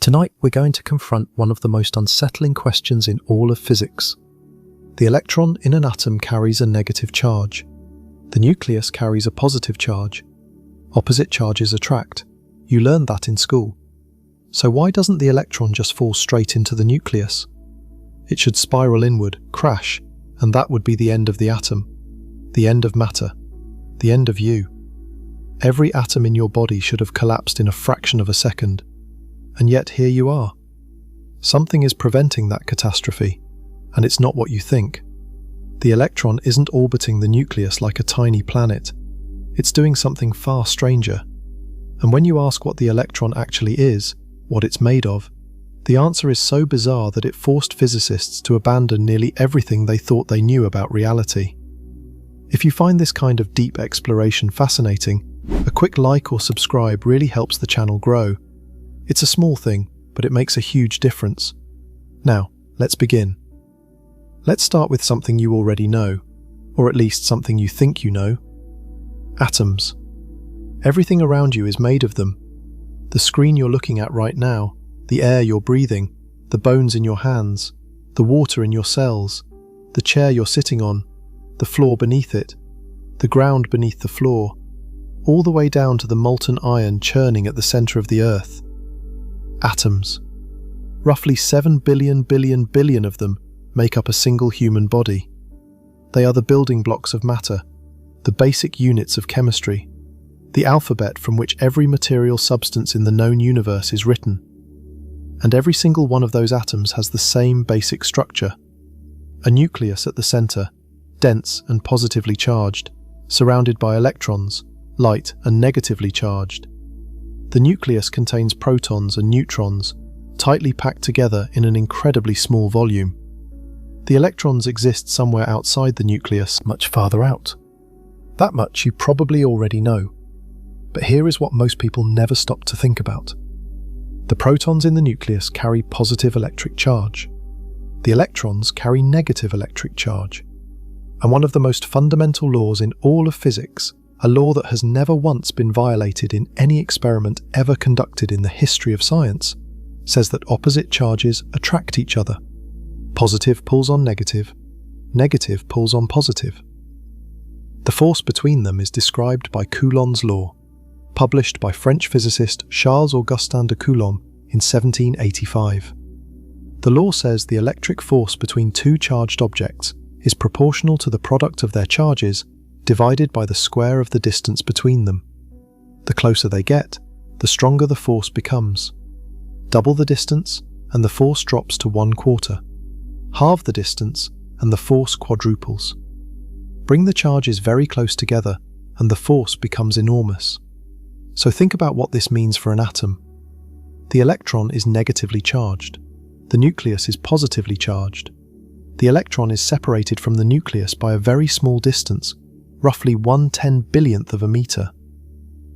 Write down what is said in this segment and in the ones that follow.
Tonight we're going to confront one of the most unsettling questions in all of physics. The electron in an atom carries a negative charge. The nucleus carries a positive charge. Opposite charges attract. You learned that in school. So why doesn't the electron just fall straight into the nucleus? It should spiral inward, crash, and that would be the end of the atom. The end of matter. The end of you. Every atom in your body should have collapsed in a fraction of a second. And yet here you are. Something is preventing that catastrophe, and it's not what you think. The electron isn't orbiting the nucleus like a tiny planet. It's doing something far stranger. And when you ask what the electron actually is, what it's made of, the answer is so bizarre that it forced physicists to abandon nearly everything they thought they knew about reality. If you find this kind of deep exploration fascinating, a quick like or subscribe really helps the channel grow. It's a small thing, but it makes a huge difference. Now, let's begin. Let's start with something you already know, or at least something you think you know. Atoms. Everything around you is made of them. The screen you're looking at right now, the air you're breathing, the bones in your hands, the water in your cells, the chair you're sitting on, the floor beneath it, the ground beneath the floor, all the way down to the molten iron churning at the center of the earth. Atoms. Roughly 7 billion of them make up a single human body. They are the building blocks of matter, the basic units of chemistry, the alphabet from which every material substance in the known universe is written. And every single one of those atoms has the same basic structure. A nucleus at the center, dense and positively charged, surrounded by electrons, light and negatively charged. The nucleus contains protons and neutrons, tightly packed together in an incredibly small volume. The electrons exist somewhere outside the nucleus, much farther out. That much you probably already know. But here is what most people never stop to think about. The protons in the nucleus carry positive electric charge. The electrons carry negative electric charge. And one of the most fundamental laws in all of physics, a law that has never once been violated in any experiment ever conducted in the history of science, says that opposite charges attract each other. Positive pulls on negative, negative pulls on positive. The force between them is described by Coulomb's law, published by French physicist Charles-Augustin de Coulomb in 1785. The law says the electric force between two charged objects is proportional to the product of their charges divided by the square of the distance between them. The closer they get, the stronger the force becomes. Double the distance, and the force drops to 1/4. Halve the distance, and the force quadruples. Bring the charges very close together, and the force becomes enormous. So think about what this means for an atom. The electron is negatively charged. The nucleus is positively charged. The electron is separated from the nucleus by a very small distance, roughly 1/10 billionth of a meter.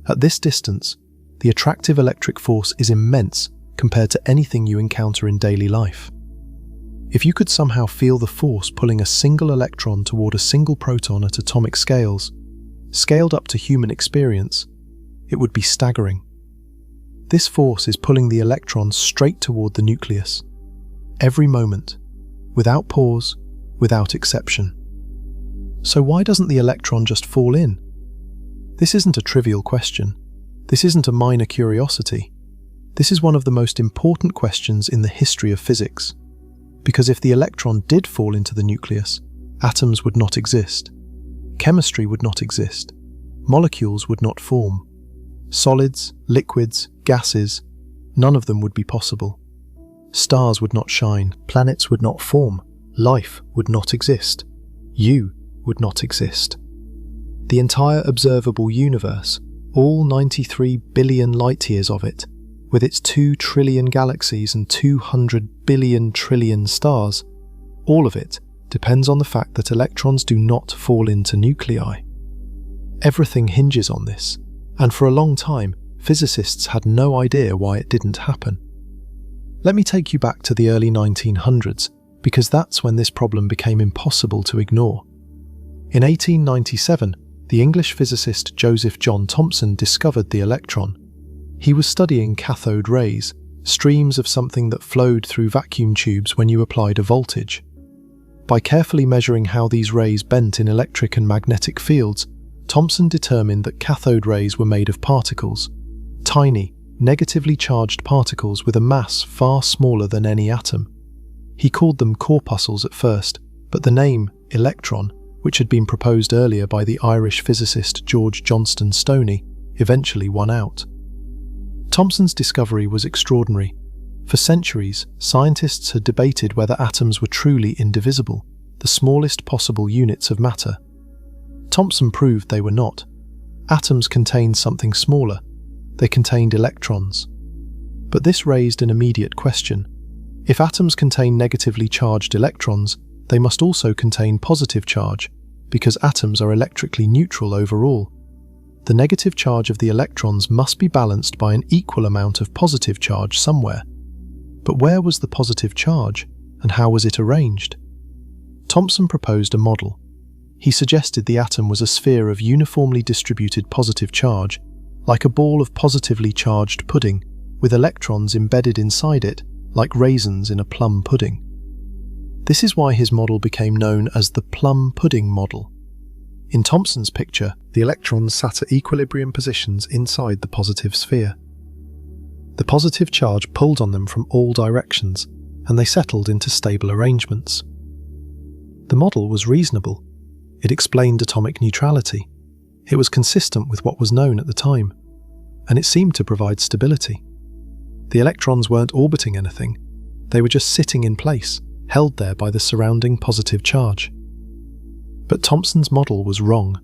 At this distance, the attractive electric force is immense compared to anything you encounter in daily life. If you could somehow feel the force pulling a single electron toward a single proton at atomic scales, scaled up to human experience, it would be staggering. This force is pulling the electron straight toward the nucleus, every moment, without pause, without exception. So why doesn't the electron just fall in? This isn't a trivial question. This isn't a minor curiosity. This is one of the most important questions in the history of physics. Because if the electron did fall into the nucleus, atoms would not exist. Chemistry would not exist. Molecules would not form. Solids, liquids, gases, none of them would be possible. Stars would not shine, planets would not form, life would not exist. You would not exist. The entire observable universe, all 93 billion light-years of it, with its 2 trillion galaxies and 200 billion trillion stars, all of it depends on the fact that electrons do not fall into nuclei. Everything hinges on this, and for a long time, physicists had no idea why it didn't happen. Let me take you back to the early 1900s, because that's when this problem became impossible to ignore. In 1897, the English physicist Joseph John Thomson discovered the electron. He was studying cathode rays, streams of something that flowed through vacuum tubes when you applied a voltage. By carefully measuring how these rays bent in electric and magnetic fields, Thomson determined that cathode rays were made of particles, tiny, negatively charged particles with a mass far smaller than any atom. He called them corpuscles at first, but the name electron, which had been proposed earlier by the Irish physicist George Johnston Stoney, eventually won out. Thomson's discovery was extraordinary. For centuries, scientists had debated whether atoms were truly indivisible, the smallest possible units of matter. Thomson proved they were not. Atoms contained something smaller. They contained electrons. But this raised an immediate question. If atoms contain negatively charged electrons, they must also contain positive charge, because atoms are electrically neutral overall. The negative charge of the electrons must be balanced by an equal amount of positive charge somewhere. But where was the positive charge, and how was it arranged? Thomson proposed a model. He suggested the atom was a sphere of uniformly distributed positive charge, like a ball of positively charged pudding, with electrons embedded inside it, like raisins in a plum pudding. This is why his model became known as the plum pudding model. In Thomson's picture, the electrons sat at equilibrium positions inside the positive sphere. The positive charge pulled on them from all directions, and they settled into stable arrangements. The model was reasonable. It explained atomic neutrality. It was consistent with what was known at the time, and it seemed to provide stability. The electrons weren't orbiting anything. They were just sitting in place, held there by the surrounding positive charge. But Thomson's model was wrong,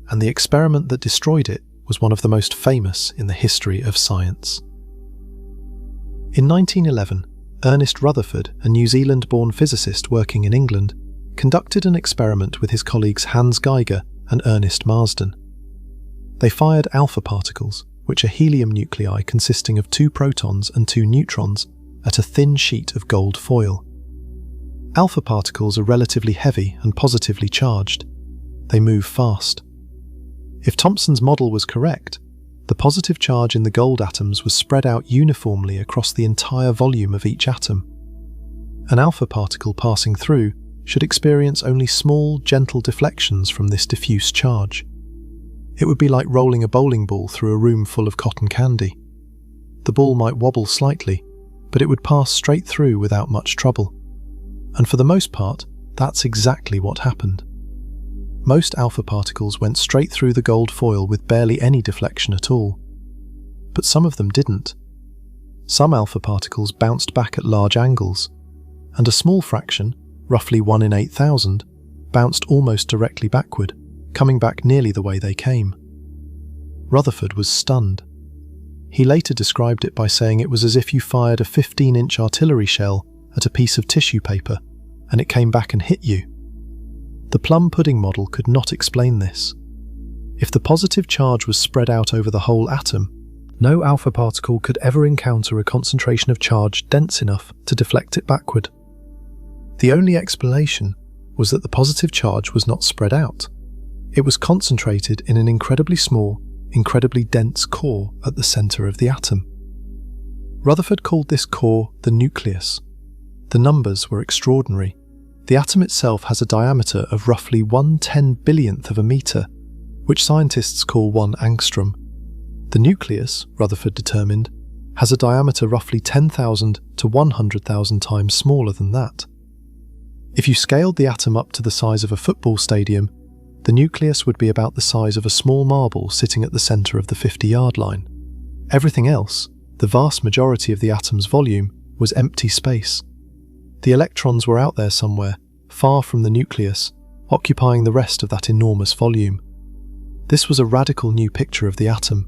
and the experiment that destroyed it was one of the most famous in the history of science. In 1911, Ernest Rutherford, a New Zealand-born physicist working in England, conducted an experiment with his colleagues Hans Geiger and Ernest Marsden. They fired alpha particles, which are helium nuclei consisting of 2 protons and 2 neutrons, at a thin sheet of gold foil. Alpha particles are relatively heavy and positively charged. They move fast. If Thomson's model was correct, the positive charge in the gold atoms was spread out uniformly across the entire volume of each atom. An alpha particle passing through should experience only small, gentle deflections from this diffuse charge. It would be like rolling a bowling ball through a room full of cotton candy. The ball might wobble slightly, but it would pass straight through without much trouble. And for the most part, that's exactly what happened. Most alpha particles went straight through the gold foil with barely any deflection at all. But some of them didn't. Some alpha particles bounced back at large angles, and a small fraction, roughly 1 in 8,000, bounced almost directly backward, coming back nearly the way they came. Rutherford was stunned. He later described it by saying it was as if you fired a 15-inch artillery shell at a piece of tissue paper, and it came back and hit you. The plum pudding model could not explain this. If the positive charge was spread out over the whole atom, no alpha particle could ever encounter a concentration of charge dense enough to deflect it backward. The only explanation was that the positive charge was not spread out. It was concentrated in an incredibly small, incredibly dense core at the centre of the atom. Rutherford called this core the nucleus. The numbers were extraordinary. The atom itself has a diameter of roughly 1/10 billionth of a metre, which scientists call 1 angstrom. The nucleus, Rutherford determined, has a diameter roughly 10,000 to 100,000 times smaller than that. If you scaled the atom up to the size of a football stadium, the nucleus would be about the size of a small marble sitting at the centre of the 50-yard line. Everything else, the vast majority of the atom's volume, was empty space. The electrons were out there somewhere, far from the nucleus, occupying the rest of that enormous volume. This was a radical new picture of the atom,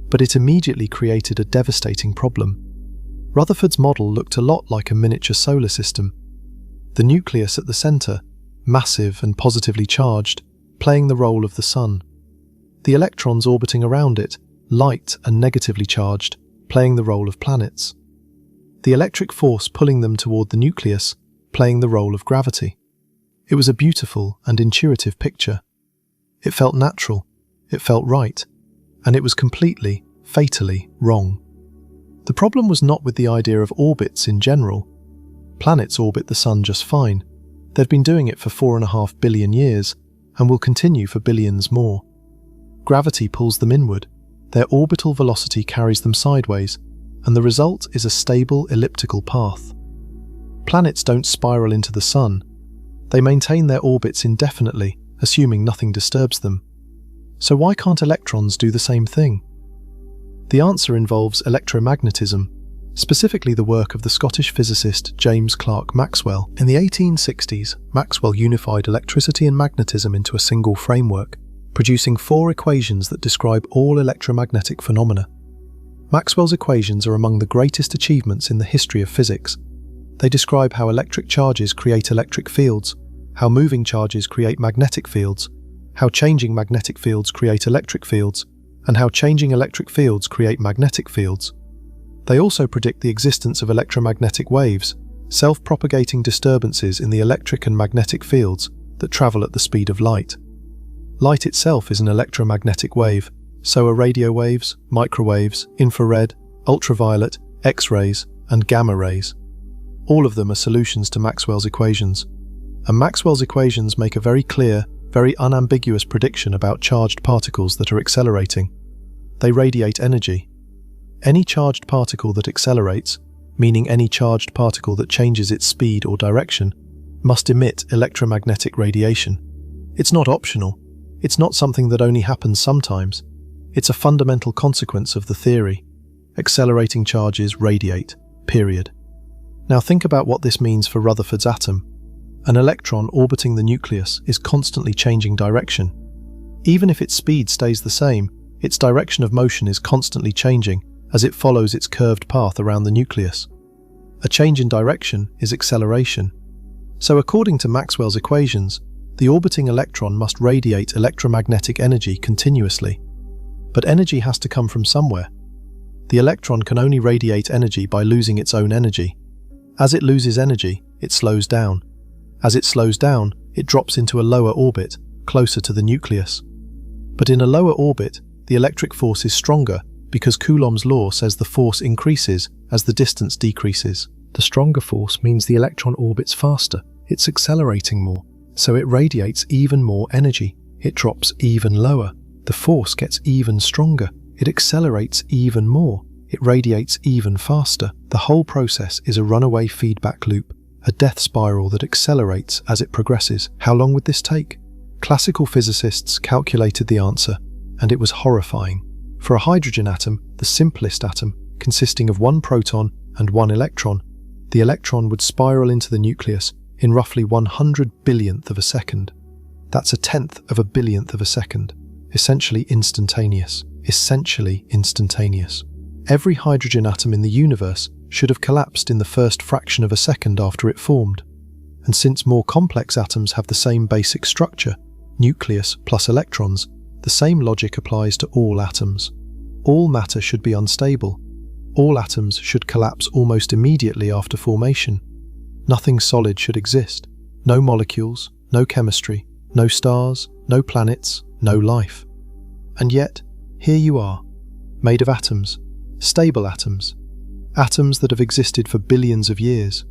but it immediately created a devastating problem. Rutherford's model looked a lot like a miniature solar system. The nucleus at the centre, massive and positively charged, playing the role of the sun. The electrons orbiting around it, light and negatively charged, playing the role of planets. The electric force pulling them toward the nucleus, playing the role of gravity. It was a beautiful and intuitive picture. It felt natural, it felt right, and it was completely, fatally wrong. The problem was not with the idea of orbits in general. Planets orbit the Sun just fine. They've been doing it for 4.5 billion years and will continue for billions more. Gravity pulls them inward, their orbital velocity carries them sideways, and the result is a stable elliptical path. Planets don't spiral into the Sun. They maintain their orbits indefinitely, assuming nothing disturbs them. So why can't electrons do the same thing? The answer involves electromagnetism, specifically the work of the Scottish physicist James Clerk Maxwell. In the 1860s, Maxwell unified electricity and magnetism into a single framework, producing 4 equations that describe all electromagnetic phenomena. Maxwell's equations are among the greatest achievements in the history of physics. They describe how electric charges create electric fields, how moving charges create magnetic fields, how changing magnetic fields create electric fields, and how changing electric fields create magnetic fields. They also predict the existence of electromagnetic waves, self-propagating disturbances in the electric and magnetic fields that travel at the speed of light. Light itself is an electromagnetic wave, so are radio waves, microwaves, infrared, ultraviolet, X-rays, and gamma rays. All of them are solutions to Maxwell's equations. And Maxwell's equations make a very clear, very unambiguous prediction about charged particles that are accelerating. They radiate energy. Any charged particle that accelerates, meaning any charged particle that changes its speed or direction, must emit electromagnetic radiation. It's not optional. It's not something that only happens sometimes. It's a fundamental consequence of the theory. Accelerating charges radiate, period. Now think about what this means for Rutherford's atom. An electron orbiting the nucleus is constantly changing direction. Even if its speed stays the same, its direction of motion is constantly changing as it follows its curved path around the nucleus. A change in direction is acceleration. So according to Maxwell's equations, the orbiting electron must radiate electromagnetic energy continuously. But energy has to come from somewhere. The electron can only radiate energy by losing its own energy. As it loses energy, it slows down. As it slows down, it drops into a lower orbit, closer to the nucleus. But in a lower orbit, the electric force is stronger because Coulomb's law says the force increases as the distance decreases. The stronger force means the electron orbits faster. It's accelerating more, so it radiates even more energy. It drops even lower. The force gets even stronger. It accelerates even more. It radiates even faster. The whole process is a runaway feedback loop, a death spiral that accelerates as it progresses. How long would this take? Classical physicists calculated the answer, and it was horrifying. For a hydrogen atom, the simplest atom, consisting of 1 proton and 1 electron, the electron would spiral into the nucleus in roughly 100 billionth of a second. That's a tenth of a billionth of a second. Essentially instantaneous. Essentially instantaneous. Every hydrogen atom in the universe should have collapsed in the first fraction of a second after it formed. And since more complex atoms have the same basic structure, nucleus plus electrons, the same logic applies to all atoms. All matter should be unstable. All atoms should collapse almost immediately after formation. Nothing solid should exist. No molecules, no chemistry, no stars, no planets, no life. And yet, here you are, made of atoms, stable atoms, atoms that have existed for billions of years.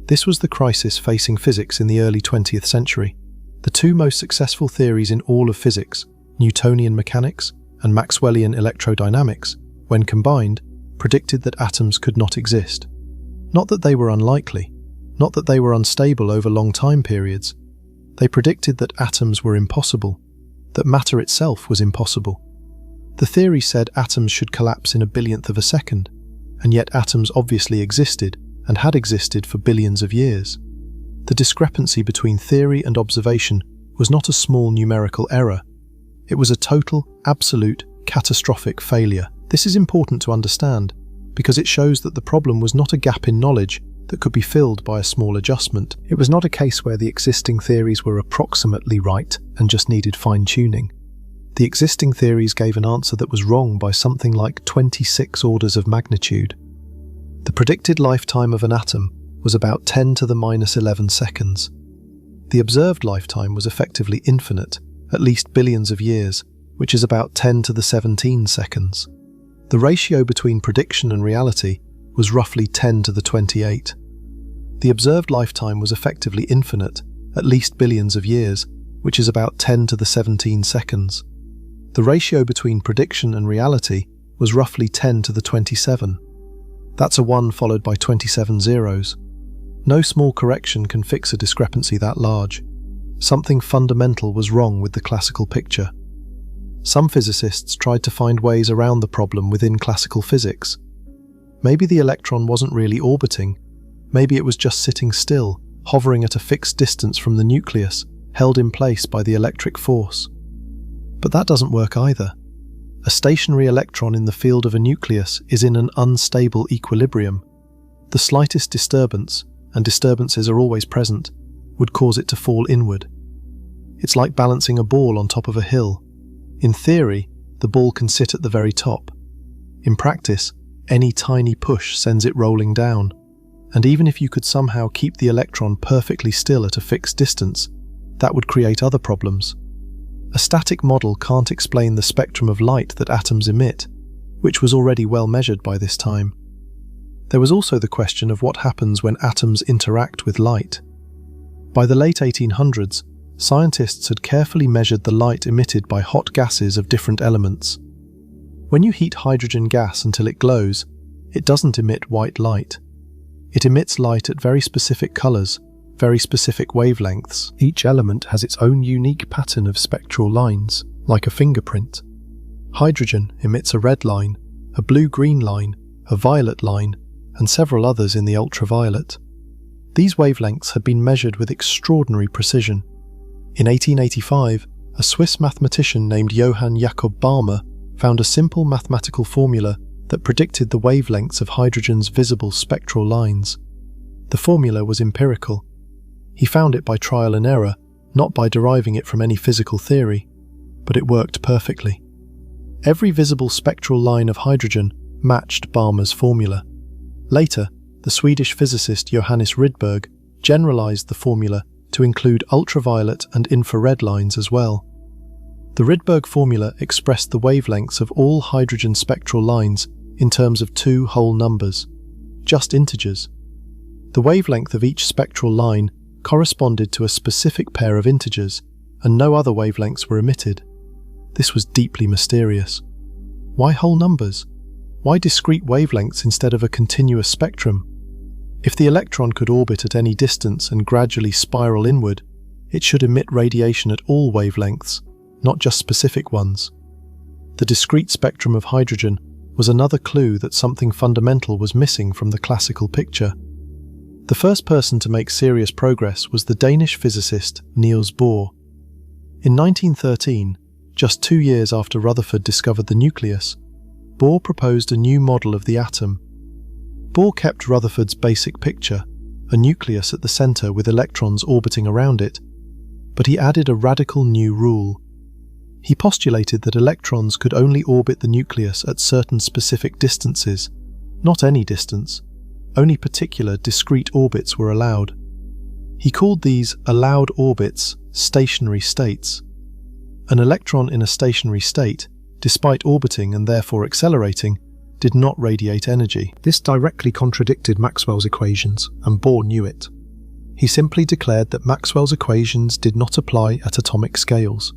This was the crisis facing physics in the early 20th century. The 2 most successful theories in all of physics, Newtonian mechanics and Maxwellian electrodynamics, when combined, predicted that atoms could not exist. Not that they were unlikely, not that they were unstable over long time periods. They predicted that atoms were impossible, that matter itself was impossible. The theory said atoms should collapse in a billionth of a second, and yet atoms obviously existed and had existed for billions of years. The discrepancy between theory and observation was not a small numerical error. It was a total, absolute, catastrophic failure. This is important to understand, because it shows that the problem was not a gap in knowledge that could be filled by a small adjustment. It was not a case where the existing theories were approximately right and just needed fine-tuning. The existing theories gave an answer that was wrong by something like 26 orders of magnitude. The predicted lifetime of an atom was about 10 to the minus 11 seconds. The observed lifetime was effectively infinite, at least billions of years, which is about 10 to the 17 seconds. The ratio between prediction and reality was roughly 10 to the 28. The observed lifetime was effectively infinite, at least billions of years, which is about 10 to the 17 seconds. The ratio between prediction and reality was roughly 10 to the 27. That's a 1 followed by 27 zeros. No small correction can fix a discrepancy that large. Something fundamental was wrong with the classical picture. Some physicists tried to find ways around the problem within classical physics. Maybe the electron wasn't really orbiting. Maybe it was just sitting still, hovering at a fixed distance from the nucleus, held in place by the electric force. But that doesn't work either. A stationary electron in the field of a nucleus is in an unstable equilibrium. The slightest disturbance, and disturbances are always present, would cause it to fall inward. It's like balancing a ball on top of a hill. In theory, the ball can sit at the very top. In practice, any tiny push sends it rolling down. And even if you could somehow keep the electron perfectly still at a fixed distance, that would create other problems. A static model can't explain the spectrum of light that atoms emit, which was already well measured by this time. There was also the question of what happens when atoms interact with light. By the late 1800s, scientists had carefully measured the light emitted by hot gases of different elements. When you heat hydrogen gas until it glows, it doesn't emit white light. It emits light at very specific colors, very specific wavelengths. Each element has its own unique pattern of spectral lines, like a fingerprint. Hydrogen emits a red line, a blue-green line, a violet line, and several others in the ultraviolet. These wavelengths had been measured with extraordinary precision. In 1885, a Swiss mathematician named Johann Jakob Balmer found a simple mathematical formula that predicted the wavelengths of hydrogen's visible spectral lines. The formula was empirical. He found it by trial and error, not by deriving it from any physical theory, but it worked perfectly. Every visible spectral line of hydrogen matched Balmer's formula. Later, the Swedish physicist Johannes Rydberg generalized the formula to include ultraviolet and infrared lines as well. The Rydberg formula expressed the wavelengths of all hydrogen spectral lines in terms of two whole numbers, just integers. The wavelength of each spectral line corresponded to a specific pair of integers, and no other wavelengths were emitted. This was deeply mysterious. Why whole numbers? Why discrete wavelengths instead of a continuous spectrum? If the electron could orbit at any distance and gradually spiral inward, it should emit radiation at all wavelengths, not just specific ones. The discrete spectrum of hydrogen was another clue that something fundamental was missing from the classical picture. The first person to make serious progress was the Danish physicist Niels Bohr. In 1913, just 2 years after Rutherford discovered the nucleus, Bohr proposed a new model of the atom. Bohr kept Rutherford's basic picture, a nucleus at the center with electrons orbiting around it, but he added a radical new rule. He postulated that electrons could only orbit the nucleus at certain specific distances, not any distance. Only particular discrete orbits were allowed. He called these allowed orbits stationary states. An electron in a stationary state, despite orbiting and therefore accelerating, did not radiate energy. This directly contradicted Maxwell's equations, and Bohr knew it. He simply declared that Maxwell's equations did not apply at atomic scales.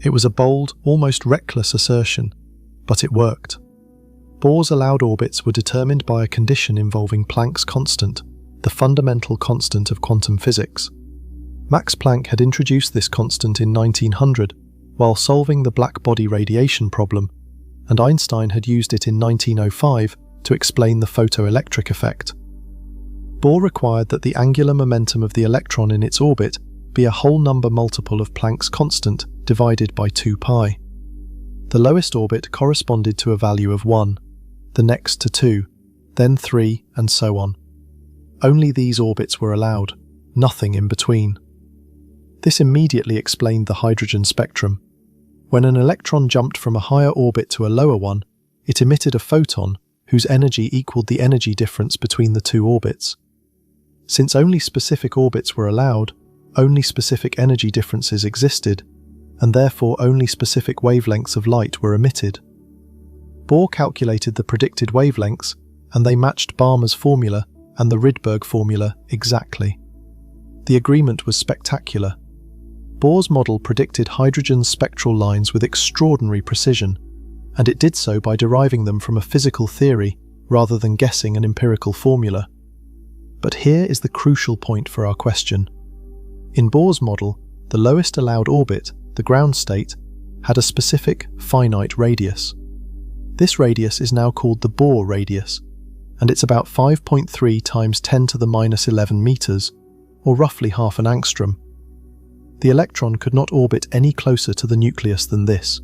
It was a bold, almost reckless assertion, but it worked. Bohr's allowed orbits were determined by a condition involving Planck's constant, the fundamental constant of quantum physics. Max Planck had introduced this constant in 1900 while solving the black body radiation problem, and Einstein had used it in 1905 to explain the photoelectric effect. Bohr required that the angular momentum of the electron in its orbit be a whole number multiple of Planck's constant divided by 2 pi. The lowest orbit corresponded to a value of 1, the next to 2, then 3, and so on. Only these orbits were allowed, nothing in between. This immediately explained the hydrogen spectrum. When an electron jumped from a higher orbit to a lower one, it emitted a photon whose energy equaled the energy difference between the two orbits. Since only specific orbits were allowed, only specific energy differences existed, and therefore only specific wavelengths of light were emitted. Bohr calculated the predicted wavelengths, and they matched Balmer's formula and the Rydberg formula exactly. The agreement was spectacular. Bohr's model predicted hydrogen's spectral lines with extraordinary precision, and it did so by deriving them from a physical theory rather than guessing an empirical formula. But here is the crucial point for our question. In Bohr's model, the lowest allowed orbit, the ground state, had a specific, finite radius. This radius is now called the Bohr radius, and it's about 5.3 times 10 to the minus 11 meters, or roughly half an angstrom. The electron could not orbit any closer to the nucleus than this.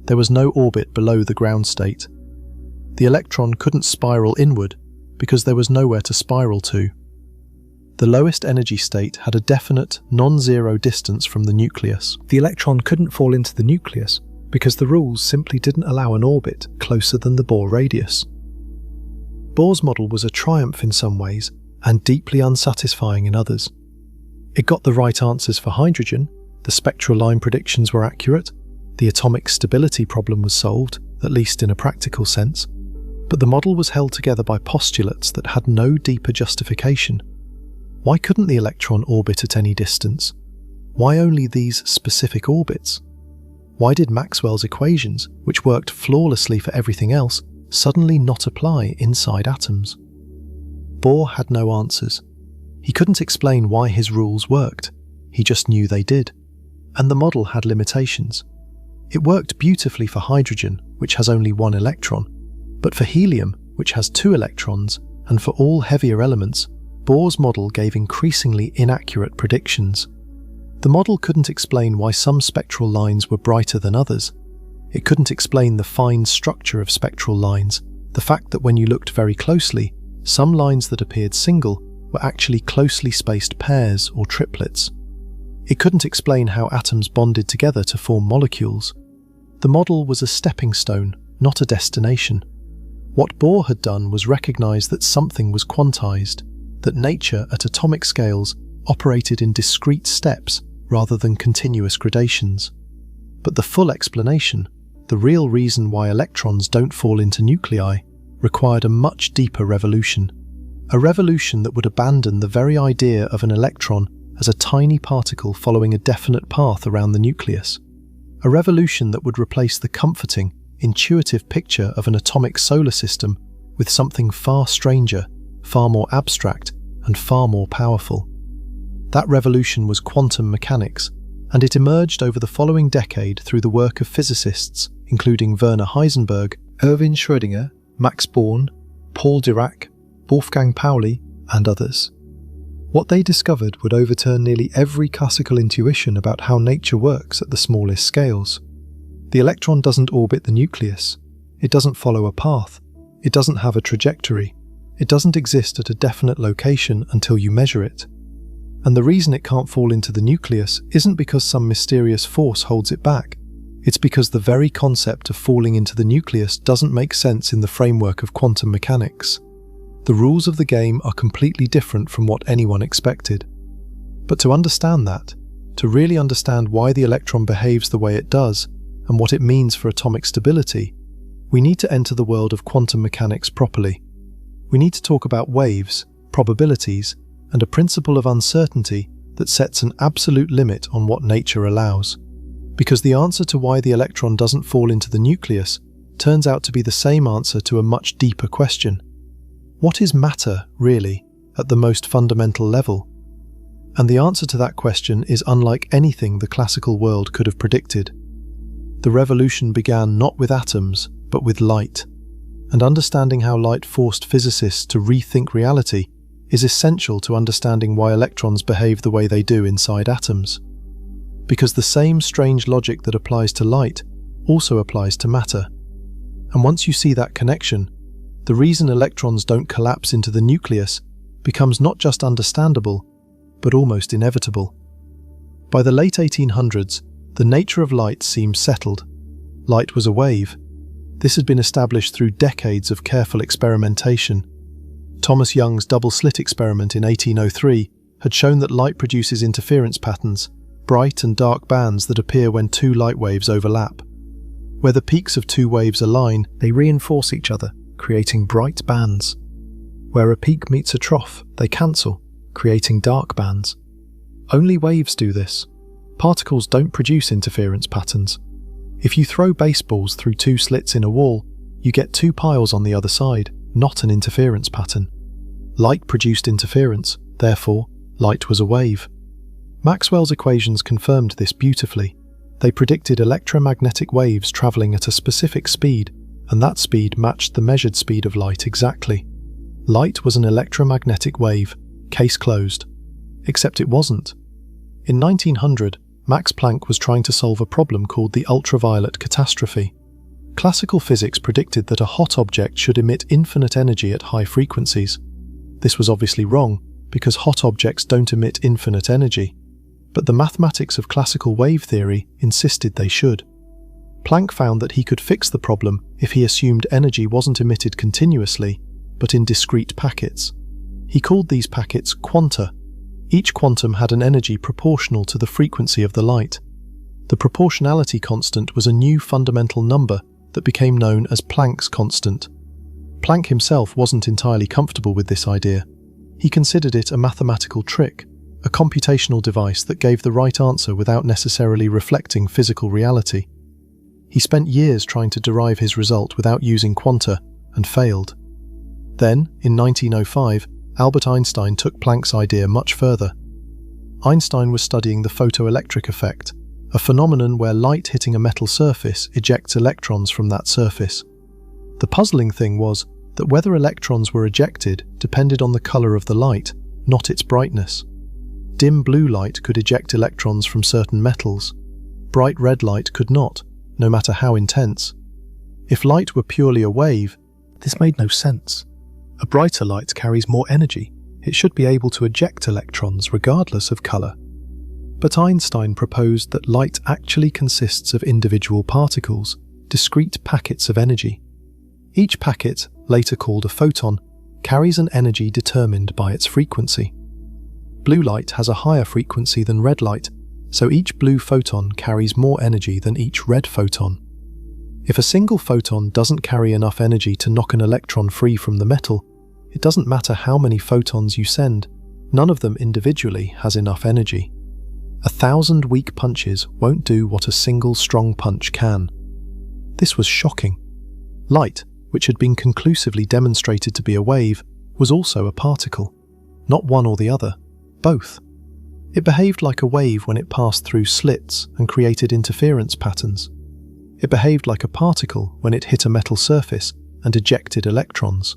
There was no orbit below the ground state. The electron couldn't spiral inward because there was nowhere to spiral to. The lowest energy state had a definite, non-zero distance from the nucleus. The electron couldn't fall into the nucleus because the rules simply didn't allow an orbit closer than the Bohr radius. Bohr's model was a triumph in some ways and deeply unsatisfying in others. It got the right answers for hydrogen, the spectral line predictions were accurate, the atomic stability problem was solved, at least in a practical sense, but the model was held together by postulates that had no deeper justification. Why couldn't the electron orbit at any distance? Why only these specific orbits? Why did Maxwell's equations, which worked flawlessly for everything else, suddenly not apply inside atoms? Bohr had no answers. He couldn't explain why his rules worked. He just knew they did. And the model had limitations. It worked beautifully for hydrogen, which has only one electron, but for helium, which has 2 electrons, and for all heavier elements, Bohr's model gave increasingly inaccurate predictions. The model couldn't explain why some spectral lines were brighter than others. It couldn't explain the fine structure of spectral lines, the fact that when you looked very closely, some lines that appeared single were actually closely spaced pairs or triplets. It couldn't explain how atoms bonded together to form molecules. The model was a stepping stone, not a destination. What Bohr had done was recognize that something was quantized, that nature at atomic scales operated in discrete steps rather than continuous gradations. But the full explanation, the real reason why electrons don't fall into nuclei, required a much deeper revolution. A revolution that would abandon the very idea of an electron as a tiny particle following a definite path around the nucleus. A revolution that would replace the comforting, intuitive picture of an atomic solar system with something far stranger, far more abstract, and far more powerful. That revolution was quantum mechanics, and it emerged over the following decade through the work of physicists including Werner Heisenberg, Erwin Schrödinger, Max Born, Paul Dirac, Wolfgang Pauli, and others. What they discovered would overturn nearly every classical intuition about how nature works at the smallest scales. The electron doesn't orbit the nucleus. It doesn't follow a path. It doesn't have a trajectory. It doesn't exist at a definite location until you measure it. And the reason it can't fall into the nucleus isn't because some mysterious force holds it back. It's because the very concept of falling into the nucleus doesn't make sense in the framework of quantum mechanics. The rules of the game are completely different from what anyone expected. But to understand that, to really understand why the electron behaves the way it does and what it means for atomic stability, we need to enter the world of quantum mechanics properly. We need to talk about waves, probabilities, and a principle of uncertainty that sets an absolute limit on what nature allows. Because the answer to why the electron doesn't fall into the nucleus turns out to be the same answer to a much deeper question. What is matter, really, at the most fundamental level? And the answer to that question is unlike anything the classical world could have predicted. The revolution began not with atoms, but with light. And understanding how light forced physicists to rethink reality is essential to understanding why electrons behave the way they do inside atoms. Because the same strange logic that applies to light also applies to matter. And once you see that connection, the reason electrons don't collapse into the nucleus becomes not just understandable, but almost inevitable. By the late 1800s, the nature of light seemed settled. Light was a wave. This had been established through decades of careful experimentation. Thomas Young's double-slit experiment in 1803 had shown that light produces interference patterns, bright and dark bands that appear when two light waves overlap. Where the peaks of two waves align, they reinforce each other, creating bright bands. Where a peak meets a trough, they cancel, creating dark bands. Only waves do this. Particles don't produce interference patterns. If you throw baseballs through two slits in a wall, you get two piles on the other side, not an interference pattern. Light produced interference, therefore, light was a wave. Maxwell's equations confirmed this beautifully. They predicted electromagnetic waves travelling at a specific speed, and that speed matched the measured speed of light exactly. Light was an electromagnetic wave, case closed. Except it wasn't. In 1900, Max Planck was trying to solve a problem called the ultraviolet catastrophe. Classical physics predicted that a hot object should emit infinite energy at high frequencies. This was obviously wrong, because hot objects don't emit infinite energy. But the mathematics of classical wave theory insisted they should. Planck found that he could fix the problem if he assumed energy wasn't emitted continuously, but in discrete packets. He called these packets quanta. Each quantum had an energy proportional to the frequency of the light. The proportionality constant was a new fundamental number that became known as Planck's constant. Planck himself wasn't entirely comfortable with this idea. He considered it a mathematical trick, a computational device that gave the right answer without necessarily reflecting physical reality. He spent years trying to derive his result without using quanta, and failed. Then, in 1905, Albert Einstein took Planck's idea much further. Einstein was studying the photoelectric effect, a phenomenon where light hitting a metal surface ejects electrons from that surface. The puzzling thing was that whether electrons were ejected depended on the color of the light, not its brightness. Dim blue light could eject electrons from certain metals. Bright red light could not, no matter how intense. If light were purely a wave, this made no sense. A brighter light carries more energy. It should be able to eject electrons regardless of color. But Einstein proposed that light actually consists of individual particles, discrete packets of energy. Each packet, later called a photon, carries an energy determined by its frequency. Blue light has a higher frequency than red light, so each blue photon carries more energy than each red photon. If a single photon doesn't carry enough energy to knock an electron free from the metal, it doesn't matter how many photons you send, none of them individually has enough energy. 1,000 weak punches won't do what a single strong punch can. This was shocking. Light, which had been conclusively demonstrated to be a wave, was also a particle. Not one or the other, both. It behaved like a wave when it passed through slits and created interference patterns. It behaved like a particle when it hit a metal surface and ejected electrons.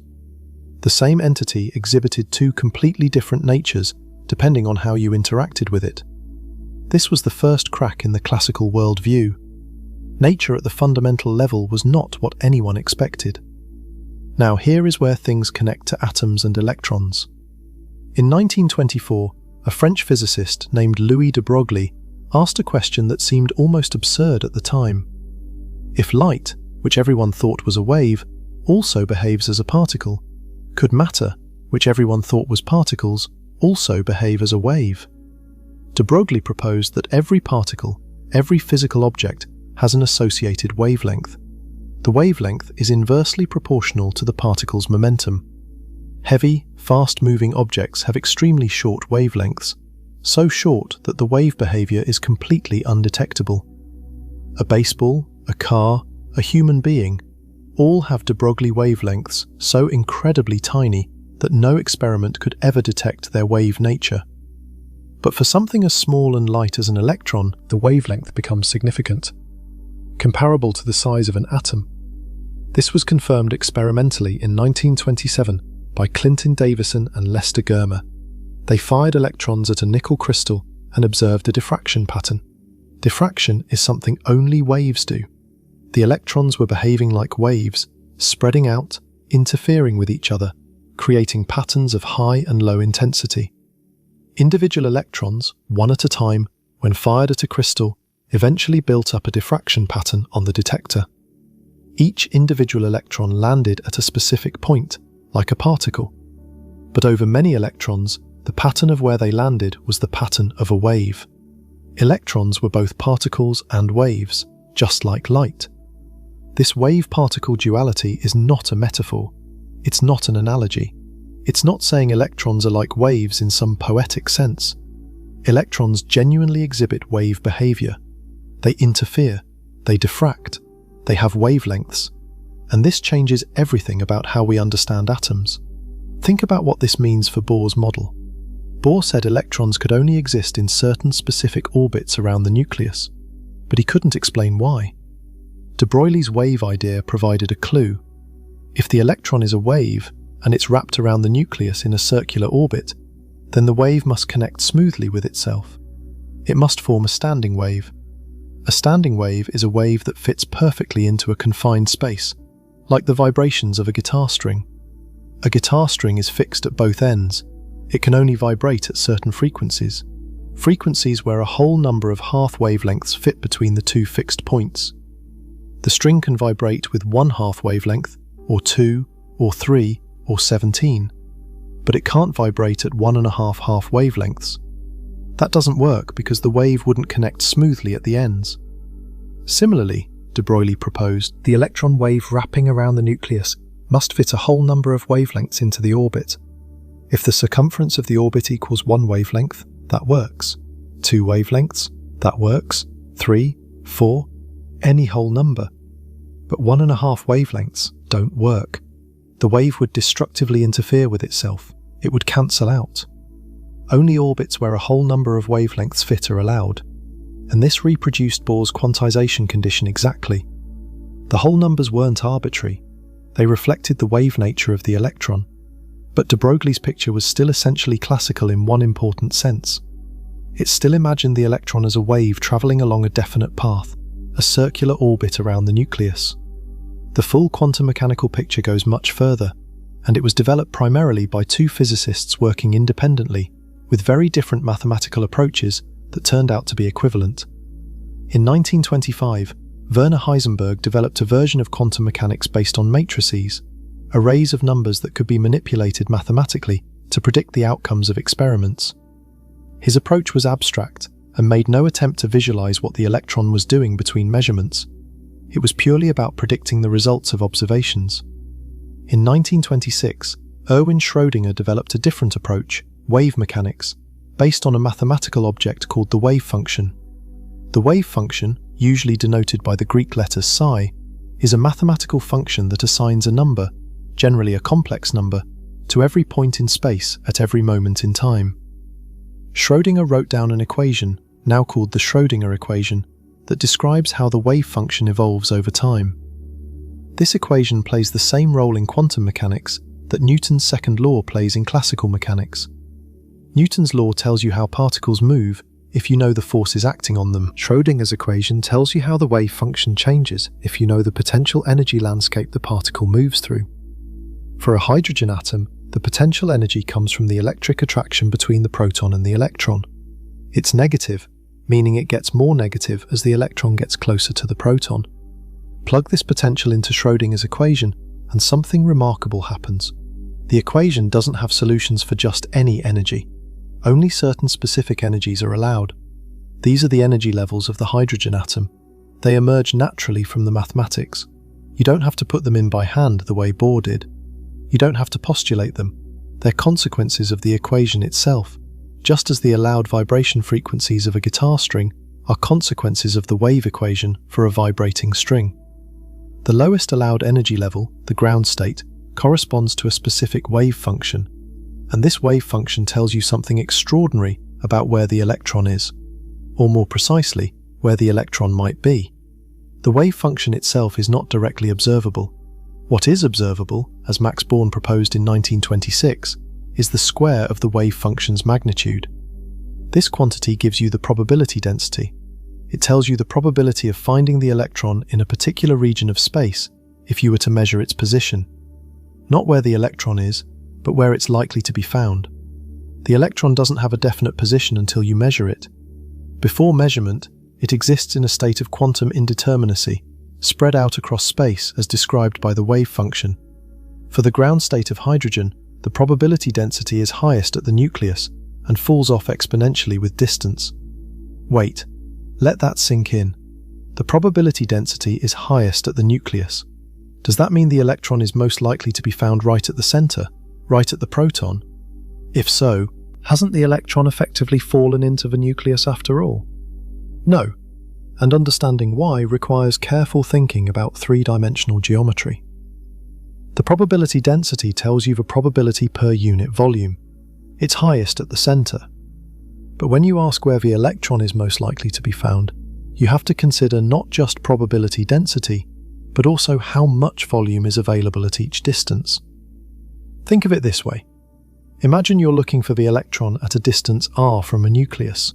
The same entity exhibited two completely different natures depending on how you interacted with it. This was the first crack in the classical worldview. Nature at the fundamental level was not what anyone expected. Now here is where things connect to atoms and electrons. In 1924, a French physicist named Louis de Broglie asked a question that seemed almost absurd at the time. If light, which everyone thought was a wave, also behaves as a particle, could matter, which everyone thought was particles, also behave as a wave? De Broglie proposed that every particle, every physical object, has an associated wavelength. The wavelength is inversely proportional to the particle's momentum. Heavy, fast-moving objects have extremely short wavelengths, so short that the wave behavior is completely undetectable. A baseball, a car, a human being, all have de Broglie wavelengths so incredibly tiny that no experiment could ever detect their wave nature. But for something as small and light as an electron, the wavelength becomes significant, comparable to the size of an atom. This was confirmed experimentally in 1927 by Clinton Davison and Lester Germer. They fired electrons at a nickel crystal and observed a diffraction pattern. Diffraction is something only waves do. The electrons were behaving like waves, spreading out, interfering with each other, creating patterns of high and low intensity. Individual electrons, one at a time, when fired at a crystal, eventually built up a diffraction pattern on the detector. Each individual electron landed at a specific point, like a particle. But over many electrons, the pattern of where they landed was the pattern of a wave. Electrons were both particles and waves, just like light. This wave-particle duality is not a metaphor. It's not an analogy. It's not saying electrons are like waves in some poetic sense. Electrons genuinely exhibit wave behavior. They interfere, they diffract, they have wavelengths, and this changes everything about how we understand atoms. Think about what this means for Bohr's model. Bohr said electrons could only exist in certain specific orbits around the nucleus, but he couldn't explain why. De Broglie's wave idea provided a clue. If the electron is a wave, and it's wrapped around the nucleus in a circular orbit, then the wave must connect smoothly with itself. It must form a standing wave. A standing wave is a wave that fits perfectly into a confined space, like the vibrations of a guitar string. A guitar string is fixed at both ends. It can only vibrate at certain frequencies, frequencies where a whole number of half wavelengths fit between the two fixed points. The string can vibrate with 1/2 wavelength, or 2, or 3, or 17, but it can't vibrate at 1.5 half wavelengths. That doesn't work because the wave wouldn't connect smoothly at the ends. Similarly, de Broglie proposed, the electron wave wrapping around the nucleus must fit a whole number of wavelengths into the orbit. If the circumference of the orbit equals 1 wavelength, that works. 2 wavelengths, that works. 3, 4, any whole number. But 1.5 wavelengths don't work. The wave would destructively interfere with itself. It would cancel out. Only orbits where a whole number of wavelengths fit are allowed, and this reproduced Bohr's quantization condition exactly. The whole numbers weren't arbitrary. They reflected the wave nature of the electron. But de Broglie's picture was still essentially classical in one important sense. It still imagined the electron as a wave travelling along a definite path, a circular orbit around the nucleus. The full quantum mechanical picture goes much further, and it was developed primarily by two physicists working independently, with very different mathematical approaches that turned out to be equivalent. In 1925, Werner Heisenberg developed a version of quantum mechanics based on matrices, arrays of numbers that could be manipulated mathematically to predict the outcomes of experiments. His approach was abstract and made no attempt to visualize what the electron was doing between measurements. It was purely about predicting the results of observations. In 1926, Erwin Schrödinger developed a different approach, wave mechanics, based on a mathematical object called the wave function. The wave function, usually denoted by the Greek letter psi, is a mathematical function that assigns a number, generally a complex number, to every point in space at every moment in time. Schrödinger wrote down an equation, now called the Schrödinger equation, that describes how the wave function evolves over time. This equation plays the same role in quantum mechanics that Newton's second law plays in classical mechanics. Newton's law tells you how particles move if you know the forces acting on them. Schrödinger's equation tells you how the wave function changes if you know the potential energy landscape the particle moves through. For a hydrogen atom, the potential energy comes from the electric attraction between the proton and the electron. It's negative, meaning it gets more negative as the electron gets closer to the proton. Plug this potential into Schrödinger's equation, and something remarkable happens. The equation doesn't have solutions for just any energy. Only certain specific energies are allowed. These are the energy levels of the hydrogen atom. They emerge naturally from the mathematics. You don't have to put them in by hand the way Bohr did. You don't have to postulate them. They're consequences of the equation itself, just as the allowed vibration frequencies of a guitar string are consequences of the wave equation for a vibrating string. The lowest allowed energy level, the ground state, corresponds to a specific wave function, and this wave function tells you something extraordinary about where the electron is, or more precisely, where the electron might be. The wave function itself is not directly observable. What is observable, as Max Born proposed in 1926, is the square of the wave function's magnitude. This quantity gives you the probability density. It tells you the probability of finding the electron in a particular region of space if you were to measure its position. Not where the electron is, but where it's likely to be found. The electron doesn't have a definite position until you measure it. Before measurement, it exists in a state of quantum indeterminacy, spread out across space as described by the wave function. For the ground state of hydrogen, the probability density is highest at the nucleus and falls off exponentially with distance. Wait, let that sink in. The probability density is highest at the nucleus. Does that mean the electron is most likely to be found right at the center, right at the proton? If so, hasn't the electron effectively fallen into the nucleus after all? No, and understanding why requires careful thinking about three-dimensional geometry. The probability density tells you the probability per unit volume. It's highest at the center. But when you ask where the electron is most likely to be found, you have to consider not just probability density, but also how much volume is available at each distance. Think of it this way. Imagine you're looking for the electron at a distance r from a nucleus.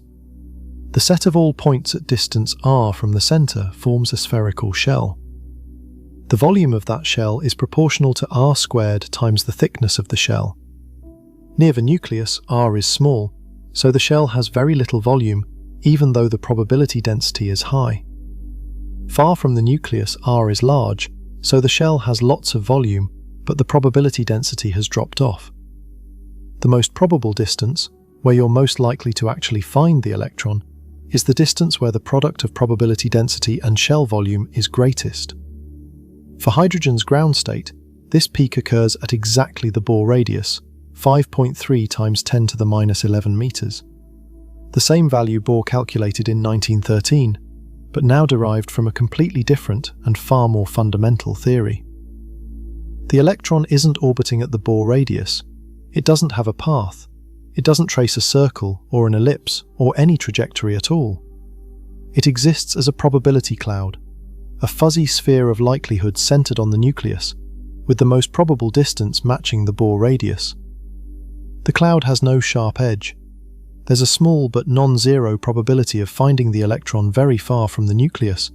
The set of all points at distance r from the center forms a spherical shell. The volume of that shell is proportional to r squared times the thickness of the shell. Near the nucleus, r is small, so the shell has very little volume, even though the probability density is high. Far from the nucleus, r is large, so the shell has lots of volume, but the probability density has dropped off. The most probable distance, where you're most likely to actually find the electron, is the distance where the product of probability density and shell volume is greatest. For hydrogen's ground state, this peak occurs at exactly the Bohr radius, 5.3 times 10 to the minus 11 meters. The same value Bohr calculated in 1913, but now derived from a completely different and far more fundamental theory. The electron isn't orbiting at the Bohr radius. It doesn't have a path. It doesn't trace a circle or an ellipse or any trajectory at all. It exists as a probability cloud, a fuzzy sphere of likelihood centered on the nucleus, with the most probable distance matching the Bohr radius. The cloud has no sharp edge. There's a small but non-zero probability of finding the electron very far from the nucleus,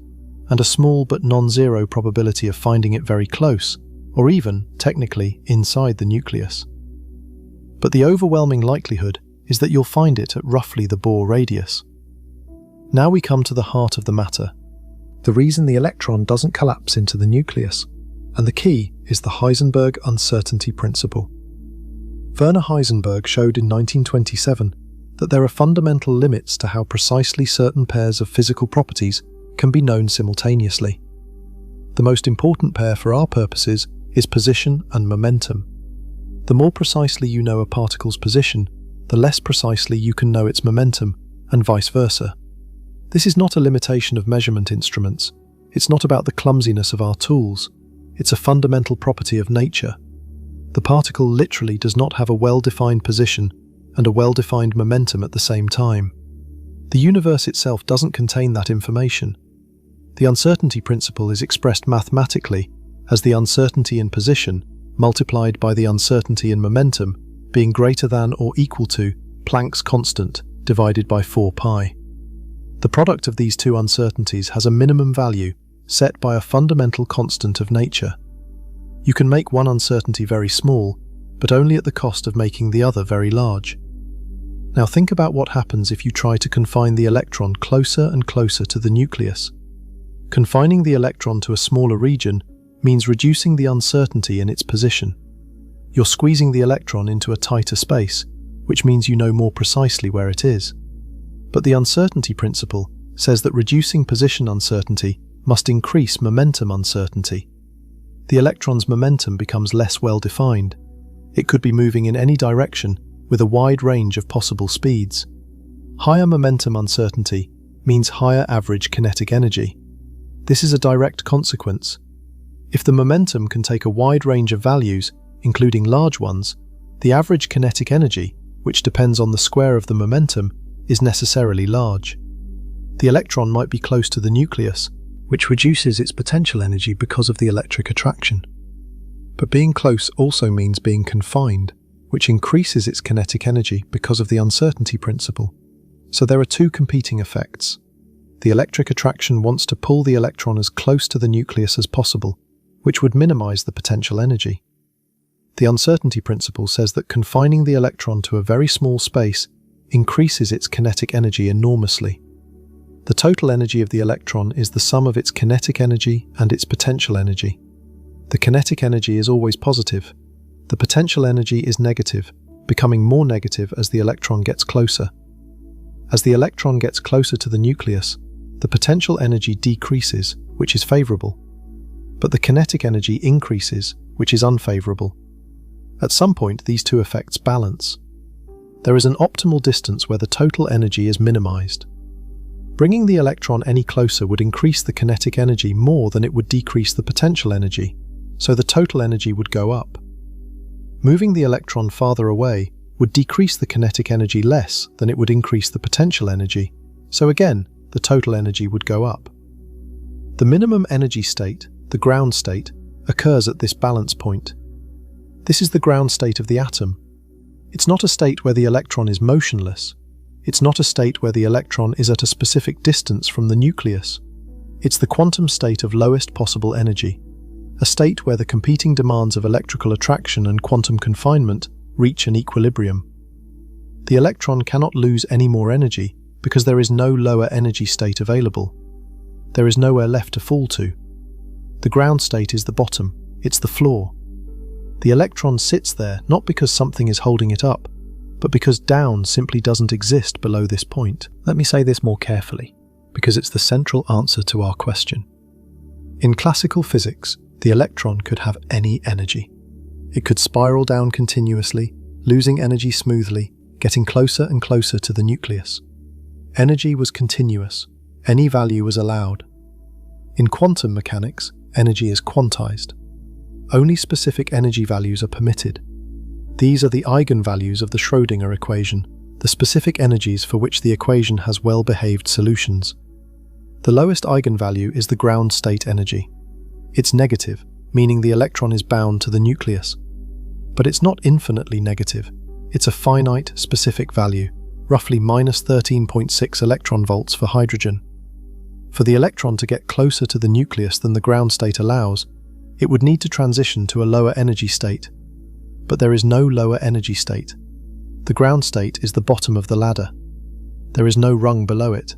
and a small but non-zero probability of finding it very close, or even, technically, inside the nucleus. But the overwhelming likelihood is that you'll find it at roughly the Bohr radius. Now we come to the heart of the matter, the reason the electron doesn't collapse into the nucleus, and the key is the Heisenberg uncertainty principle. Werner Heisenberg showed in 1927 that there are fundamental limits to how precisely certain pairs of physical properties can be known simultaneously. The most important pair for our purposes is position and momentum. The more precisely you know a particle's position, the less precisely you can know its momentum, and vice versa. This is not a limitation of measurement instruments. It's not about the clumsiness of our tools. It's a fundamental property of nature. The particle literally does not have a well-defined position and a well-defined momentum at the same time. The universe itself doesn't contain that information. The uncertainty principle is expressed mathematically as the uncertainty in position multiplied by the uncertainty in momentum being greater than or equal to Planck's constant divided by 4 pi. The product of these two uncertainties has a minimum value set by a fundamental constant of nature. You can make one uncertainty very small, but only at the cost of making the other very large. Now think about what happens if you try to confine the electron closer and closer to the nucleus. Confining the electron to a smaller region means reducing the uncertainty in its position. You're squeezing the electron into a tighter space, which means you know more precisely where it is. But the uncertainty principle says that reducing position uncertainty must increase momentum uncertainty. The electron's momentum becomes less well defined. It could be moving in any direction with a wide range of possible speeds. Higher momentum uncertainty means higher average kinetic energy. This is a direct consequence. If the momentum can take a wide range of values, including large ones, the average kinetic energy, which depends on the square of the momentum, is necessarily large. The electron might be close to the nucleus, which reduces its potential energy because of the electric attraction. But being close also means being confined, which increases its kinetic energy because of the uncertainty principle. So there are two competing effects. The electric attraction wants to pull the electron as close to the nucleus as possible, which would minimize the potential energy. The uncertainty principle says that confining the electron to a very small space increases its kinetic energy enormously. The total energy of the electron is the sum of its kinetic energy and its potential energy. The kinetic energy is always positive. The potential energy is negative, becoming more negative as the electron gets closer. As the electron gets closer to the nucleus, the potential energy decreases, which is favorable, but the kinetic energy increases, which is unfavorable. At some point, these two effects balance. There is an optimal distance where the total energy is minimized. Bringing the electron any closer would increase the kinetic energy more than it would decrease the potential energy, so the total energy would go up. Moving the electron farther away would decrease the kinetic energy less than it would increase the potential energy, so again, the total energy would go up. The minimum energy state, the ground state, occurs at this balance point. This is the ground state of the atom. It's not a state where the electron is motionless. It's not a state where the electron is at a specific distance from the nucleus. It's the quantum state of lowest possible energy, a state where the competing demands of electrical attraction and quantum confinement reach an equilibrium. The electron cannot lose any more energy because there is no lower energy state available. There is nowhere left to fall to. The ground state is the bottom, it's the floor. The electron sits there not because something is holding it up, but because down simply doesn't exist below this point. Let me say this more carefully, because it's the central answer to our question. In classical physics, the electron could have any energy. It could spiral down continuously, losing energy smoothly, getting closer and closer to the nucleus. Energy was continuous. Any value was allowed. In quantum mechanics, energy is quantized. Only specific energy values are permitted. These are the eigenvalues of the Schrödinger equation, the specific energies for which the equation has well-behaved solutions. The lowest eigenvalue is the ground state energy. It's negative, meaning the electron is bound to the nucleus. But it's not infinitely negative. It's a finite, specific value, roughly minus 13.6 electron volts for hydrogen. For the electron to get closer to the nucleus than the ground state allows, it would need to transition to a lower energy state. But there is no lower energy state. The ground state is the bottom of the ladder. There is no rung below it.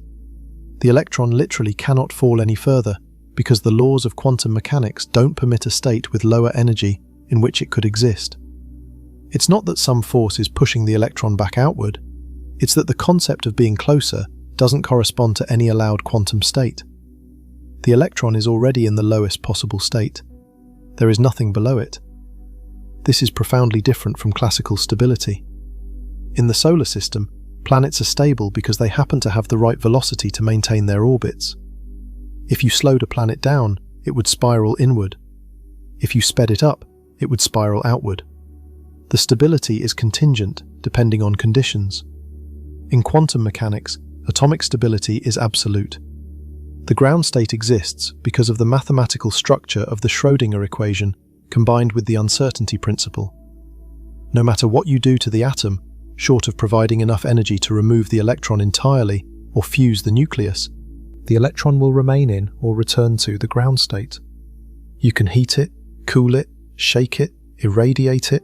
The electron literally cannot fall any further because the laws of quantum mechanics don't permit a state with lower energy in which it could exist. It's not that some force is pushing the electron back outward. It's that the concept of being closer doesn't correspond to any allowed quantum state. The electron is already in the lowest possible state. There is nothing below it. This is profoundly different from classical stability. In the solar system, planets are stable because they happen to have the right velocity to maintain their orbits. If you slowed a planet down, it would spiral inward. If you sped it up, it would spiral outward. The stability is contingent, depending on conditions. In quantum mechanics, atomic stability is absolute. The ground state exists because of the mathematical structure of the Schrödinger equation combined with the uncertainty principle. No matter what you do to the atom, short of providing enough energy to remove the electron entirely or fuse the nucleus, the electron will remain in or return to the ground state. You can heat it, cool it, shake it, irradiate it.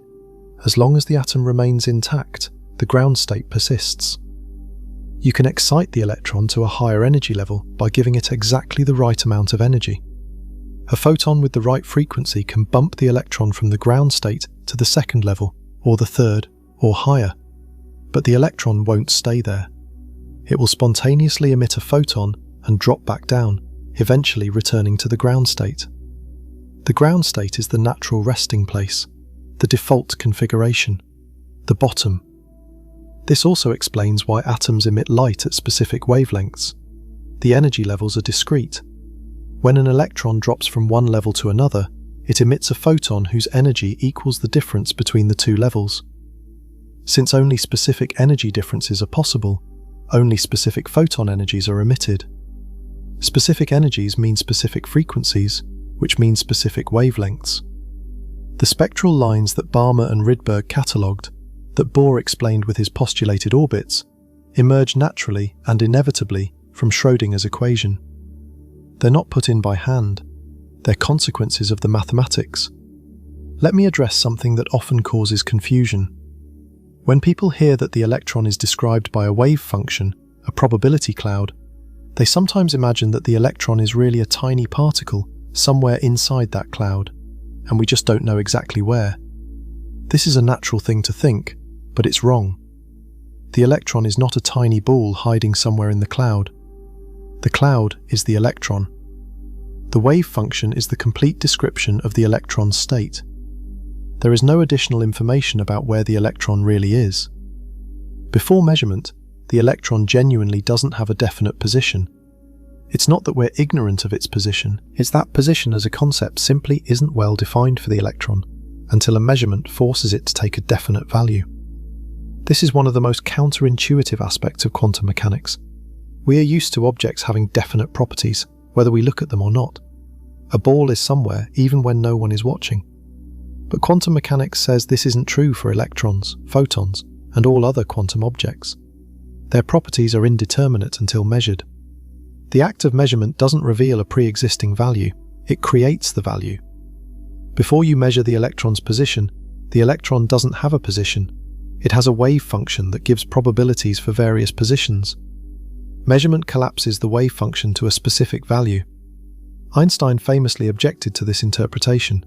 As long as the atom remains intact, the ground state persists. You can excite the electron to a higher energy level by giving it exactly the right amount of energy. A photon with the right frequency can bump the electron from the ground state to the second level, or the third, or higher. But the electron won't stay there. It will spontaneously emit a photon and drop back down, eventually returning to the ground state. The ground state is the natural resting place, the default configuration, the bottom. This also explains why atoms emit light at specific wavelengths. The energy levels are discrete. When an electron drops from one level to another, it emits a photon whose energy equals the difference between the two levels. Since only specific energy differences are possible, only specific photon energies are emitted. Specific energies mean specific frequencies, which means specific wavelengths. The spectral lines that Balmer and Rydberg catalogued, that Bohr explained with his postulated orbits, emerge naturally and inevitably from Schrödinger's equation. They're not put in by hand. They're consequences of the mathematics. Let me address something that often causes confusion. When people hear that the electron is described by a wave function, a probability cloud, they sometimes imagine that the electron is really a tiny particle somewhere inside that cloud, and we just don't know exactly where. This is a natural thing to think, but it's wrong. The electron is not a tiny ball hiding somewhere in the cloud. The cloud is the electron. The wave function is the complete description of the electron's state. There is no additional information about where the electron really is. Before measurement, the electron genuinely doesn't have a definite position. It's not that we're ignorant of its position, it's that position as a concept simply isn't well defined for the electron, until a measurement forces it to take a definite value. This is one of the most counterintuitive aspects of quantum mechanics. We are used to objects having definite properties, whether we look at them or not. A ball is somewhere even when no one is watching. But quantum mechanics says this isn't true for electrons, photons, and all other quantum objects. Their properties are indeterminate until measured. The act of measurement doesn't reveal a pre-existing value, it creates the value. Before you measure the electron's position, the electron doesn't have a position. It has a wave function that gives probabilities for various positions. Measurement collapses the wave function to a specific value. Einstein famously objected to this interpretation.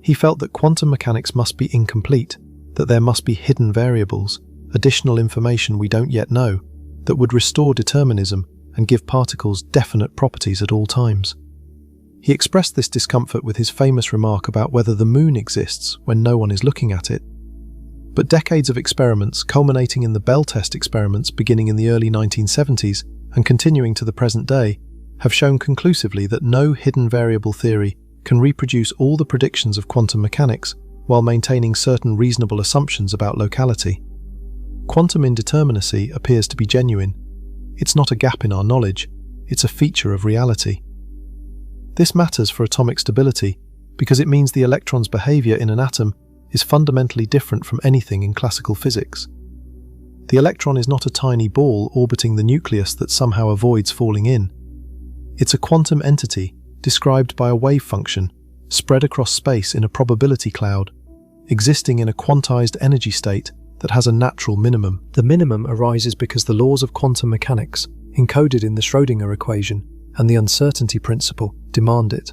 He felt that quantum mechanics must be incomplete, that there must be hidden variables, additional information we don't yet know, that would restore determinism and give particles definite properties at all times. He expressed this discomfort with his famous remark about whether the moon exists when no one is looking at it. But decades of experiments, culminating in the Bell test experiments beginning in the early 1970s and continuing to the present day, have shown conclusively that no hidden variable theory can reproduce all the predictions of quantum mechanics while maintaining certain reasonable assumptions about locality. Quantum indeterminacy appears to be genuine. It's not a gap in our knowledge, it's a feature of reality. This matters for atomic stability because it means the electron's behavior in an atom is fundamentally different from anything in classical physics. The electron is not a tiny ball orbiting the nucleus that somehow avoids falling in. It's a quantum entity described by a wave function spread across space in a probability cloud, existing in a quantized energy state that has a natural minimum. The minimum arises because the laws of quantum mechanics, encoded in the Schrödinger equation and the uncertainty principle, demand it.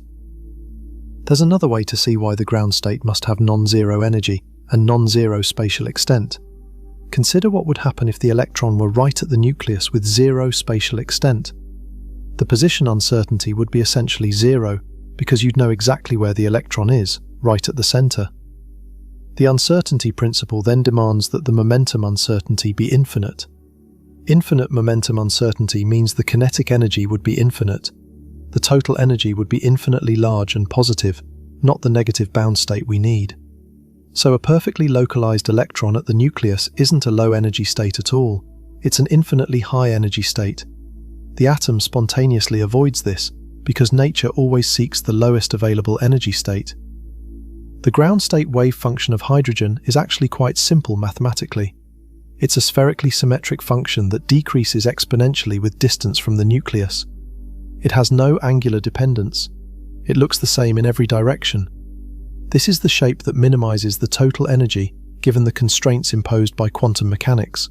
There's another way to see why the ground state must have non-zero energy and non-zero spatial extent. Consider what would happen if the electron were right at the nucleus with zero spatial extent. The position uncertainty would be essentially zero because you'd know exactly where the electron is, right at the center. The uncertainty principle then demands that the momentum uncertainty be infinite. Infinite momentum uncertainty means the kinetic energy would be infinite. The total energy would be infinitely large and positive, not the negative bound state we need. So a perfectly localized electron at the nucleus isn't a low energy state at all, it's an infinitely high energy state. The atom spontaneously avoids this because nature always seeks the lowest available energy state. The ground state wave function of hydrogen is actually quite simple mathematically. It's a spherically symmetric function that decreases exponentially with distance from the nucleus. It has no angular dependence. It looks the same in every direction. This is the shape that minimizes the total energy given the constraints imposed by quantum mechanics.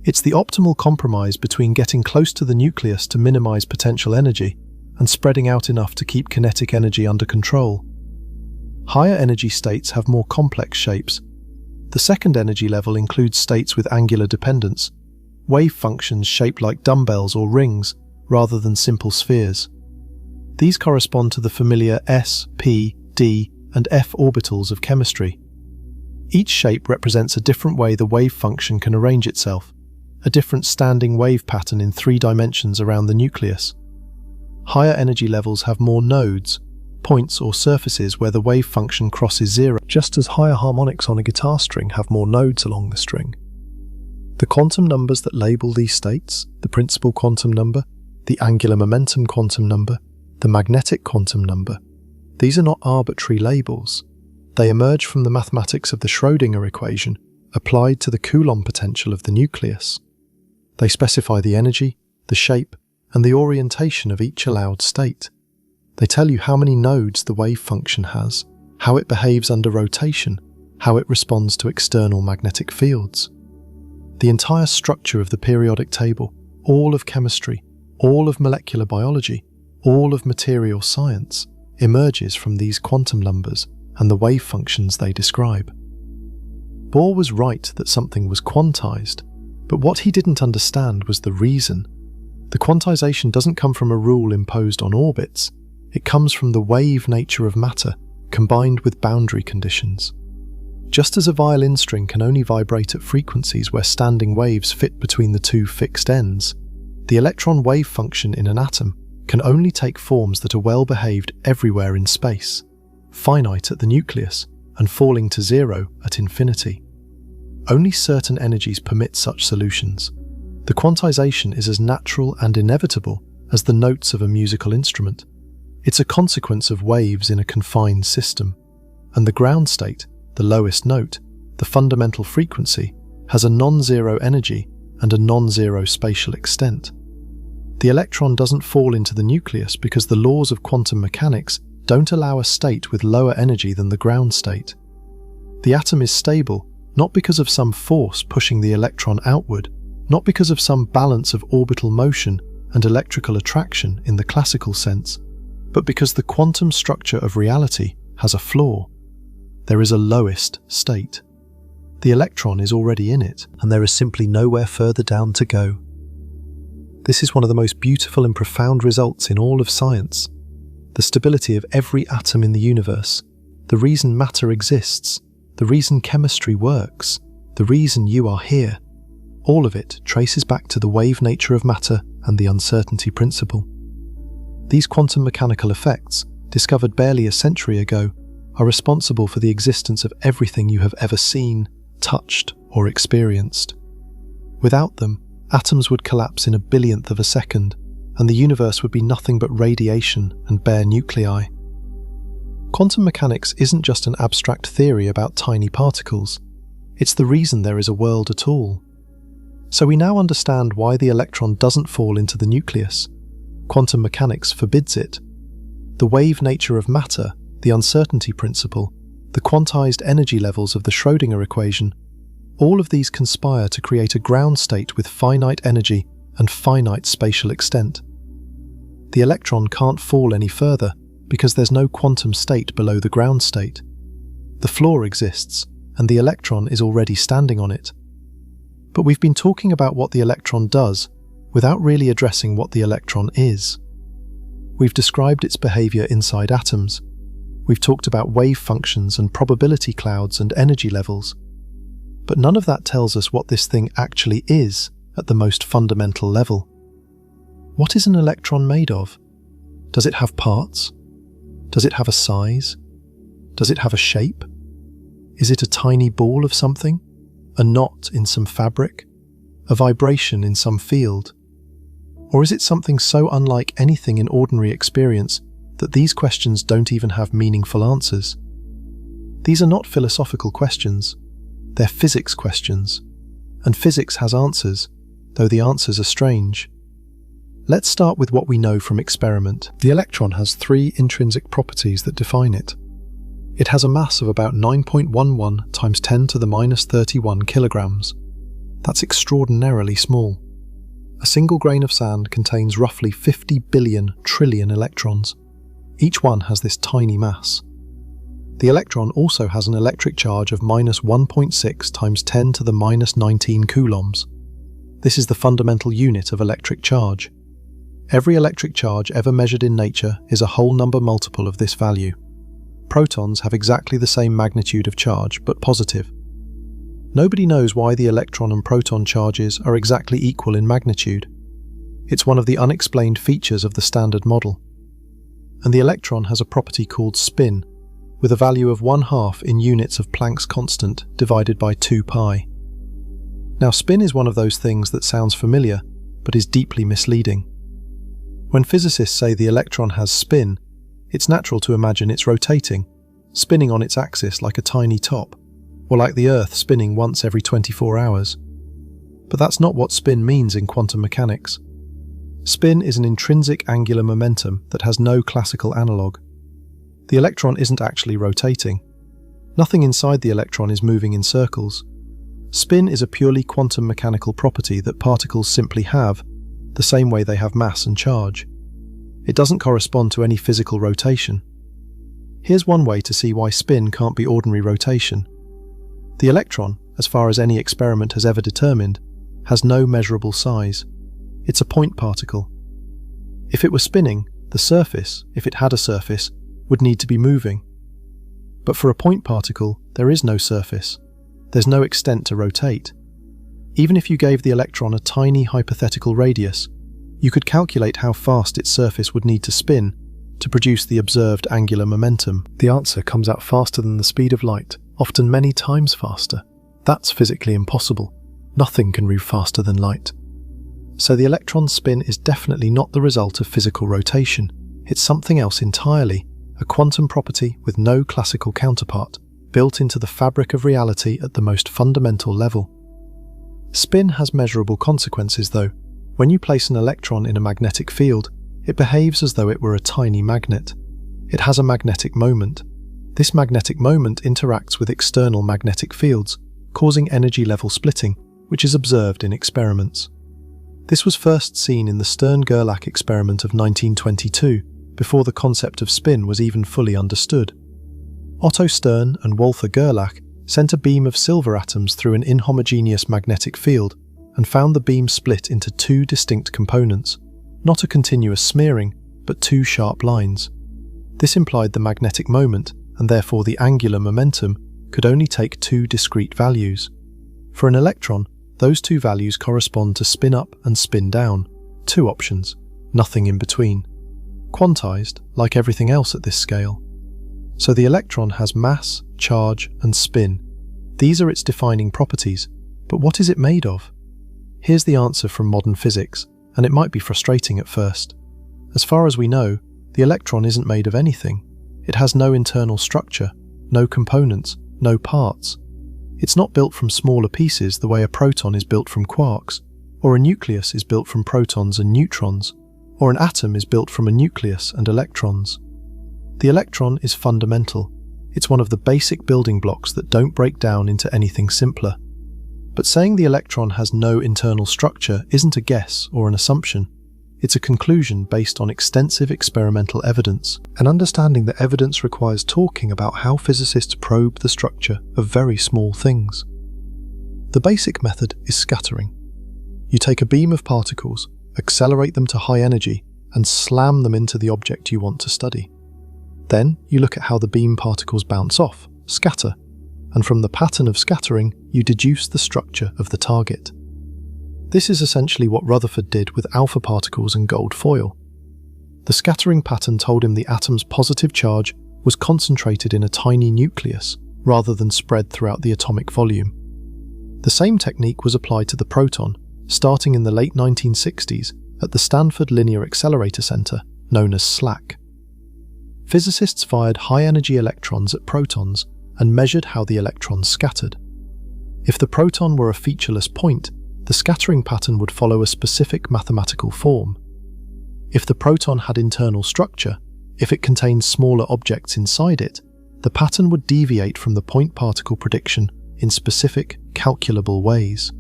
It's the optimal compromise between getting close to the nucleus to minimize potential energy and spreading out enough to keep kinetic energy under control. Higher energy states have more complex shapes. The second energy level includes states with angular dependence, wave functions shaped like dumbbells or rings rather than simple spheres. These correspond to the familiar s, p, d, and f orbitals of chemistry. Each shape represents a different way the wave function can arrange itself, a different standing wave pattern in 3 dimensions around the nucleus. Higher energy levels have more nodes, points or surfaces where the wave function crosses zero, just as higher harmonics on a guitar string have more nodes along the string. The quantum numbers that label these states, the principal quantum number, the angular momentum quantum number, the magnetic quantum number, these are not arbitrary labels. They emerge from the mathematics of the Schrödinger equation applied to the Coulomb potential of the nucleus. They specify the energy, the shape, and the orientation of each allowed state. They tell you how many nodes the wave function has, how it behaves under rotation, how it responds to external magnetic fields. The entire structure of the periodic table, all of chemistry, all of molecular biology, all of material science, emerges from these quantum numbers and the wave functions they describe. Bohr was right that something was quantized, but what he didn't understand was the reason. The quantization doesn't come from a rule imposed on orbits. It comes from the wave nature of matter, combined with boundary conditions. Just as a violin string can only vibrate at frequencies where standing waves fit between the two fixed ends, the electron wave function in an atom can only take forms that are well behaved everywhere in space, finite at the nucleus and falling to zero at infinity. Only certain energies permit such solutions. The quantization is as natural and inevitable as the notes of a musical instrument. It's a consequence of waves in a confined system, and the ground state, the lowest note, the fundamental frequency, has a non-zero energy and a non-zero spatial extent. The electron doesn't fall into the nucleus because the laws of quantum mechanics don't allow a state with lower energy than the ground state. The atom is stable not because of some force pushing the electron outward, not because of some balance of orbital motion and electrical attraction in the classical sense, but because the quantum structure of reality has a flaw. There is a lowest state. The electron is already in it, and there is simply nowhere further down to go. This is one of the most beautiful and profound results in all of science. The stability of every atom in the universe, the reason matter exists, the reason chemistry works, the reason you are here, all of it traces back to the wave nature of matter and the uncertainty principle. These quantum mechanical effects, discovered barely a century ago, are responsible for the existence of everything you have ever seen, touched, or experienced. Without them, atoms would collapse in a billionth of a second, and the universe would be nothing but radiation and bare nuclei. Quantum mechanics isn't just an abstract theory about tiny particles. It's the reason there is a world at all. So we now understand why the electron doesn't fall into the nucleus. Quantum mechanics forbids it. The wave nature of matter, the uncertainty principle, the quantized energy levels of the Schrödinger equation, all of these conspire to create a ground state with finite energy and finite spatial extent. The electron can't fall any further because there's no quantum state below the ground state. The floor exists, and the electron is already standing on it. But we've been talking about what the electron does without really addressing what the electron is. We've described its behavior inside atoms. We've talked about wave functions and probability clouds and energy levels. But none of that tells us what this thing actually is at the most fundamental level. What is an electron made of? Does it have parts? Does it have a size? Does it have a shape? Is it a tiny ball of something? A knot in some fabric? A vibration in some field? Or is it something so unlike anything in ordinary experience that these questions don't even have meaningful answers? These are not philosophical questions. They're physics questions. And physics has answers, though the answers are strange. Let's start with what we know from experiment. The electron has three intrinsic properties that define it. It has a mass of about 9.11 times 10 to the minus 31 kilograms. That's extraordinarily small. A single grain of sand contains roughly 50 billion trillion electrons. Each one has this tiny mass. The electron also has an electric charge of minus 1.6 times 10 to the minus 19 coulombs. This is the fundamental unit of electric charge. Every electric charge ever measured in nature is a whole number multiple of this value. Protons have exactly the same magnitude of charge, but positive. Nobody knows why the electron and proton charges are exactly equal in magnitude. It's one of the unexplained features of the Standard Model. And the electron has a property called spin, with a value of 1/2 in units of Planck's constant divided by 2 pi. Now, spin is one of those things that sounds familiar, but is deeply misleading. When physicists say the electron has spin, it's natural to imagine it's rotating, spinning on its axis like a tiny top, or like the Earth spinning once every 24 hours. But that's not what spin means in quantum mechanics. Spin is an intrinsic angular momentum that has no classical analogue. The electron isn't actually rotating. Nothing inside the electron is moving in circles. Spin is a purely quantum mechanical property that particles simply have, the same way they have mass and charge. It doesn't correspond to any physical rotation. Here's one way to see why spin can't be ordinary rotation. The electron, as far as any experiment has ever determined, has no measurable size. It's a point particle. If it were spinning, the surface, if it had a surface, would need to be moving. But for a point particle, there is no surface. There's no extent to rotate. Even if you gave the electron a tiny hypothetical radius, you could calculate how fast its surface would need to spin to produce the observed angular momentum. The answer comes out faster than the speed of light, often many times faster. That's physically impossible. Nothing can move faster than light. So the electron's spin is definitely not the result of physical rotation. It's something else entirely, a quantum property with no classical counterpart, built into the fabric of reality at the most fundamental level. Spin has measurable consequences though. When you place an electron in a magnetic field, it behaves as though it were a tiny magnet. It has a magnetic moment. This magnetic moment interacts with external magnetic fields, causing energy level splitting, which is observed in experiments. This was first seen in the Stern-Gerlach experiment of 1922, before the concept of spin was even fully understood. Otto Stern and Walther Gerlach sent a beam of silver atoms through an inhomogeneous magnetic field and found the beam split into two distinct components, not a continuous smearing, but two sharp lines. This implied the magnetic moment, and therefore the angular momentum, could only take two discrete values. For an electron, those two values correspond to spin up and spin down, two options, nothing in between. Quantized, like everything else at this scale. So the electron has mass, charge, and spin. These are its defining properties, but what is it made of? Here's the answer from modern physics, and it might be frustrating at first. As far as we know, the electron isn't made of anything. It has no internal structure, no components, no parts. It's not built from smaller pieces the way a proton is built from quarks, or a nucleus is built from protons and neutrons, or an atom is built from a nucleus and electrons. The electron is fundamental. It's one of the basic building blocks that don't break down into anything simpler. But saying the electron has no internal structure isn't a guess or an assumption. It's a conclusion based on extensive experimental evidence, and understanding the evidence requires talking about how physicists probe the structure of very small things. The basic method is scattering. You take a beam of particles, accelerate them to high energy, and slam them into the object you want to study. Then you look at how the beam particles bounce off, scatter, and from the pattern of scattering, you deduce the structure of the target. This is essentially what Rutherford did with alpha particles and gold foil. The scattering pattern told him the atom's positive charge was concentrated in a tiny nucleus, rather than spread throughout the atomic volume. The same technique was applied to the proton, starting in the late 1960s at the Stanford Linear Accelerator Center, known as SLAC. Physicists fired high-energy electrons at protons and measured how the electrons scattered. If the proton were a featureless point, the scattering pattern would follow a specific mathematical form. If the proton had internal structure, if it contained smaller objects inside it, the pattern would deviate from the point particle prediction in specific, calculable ways.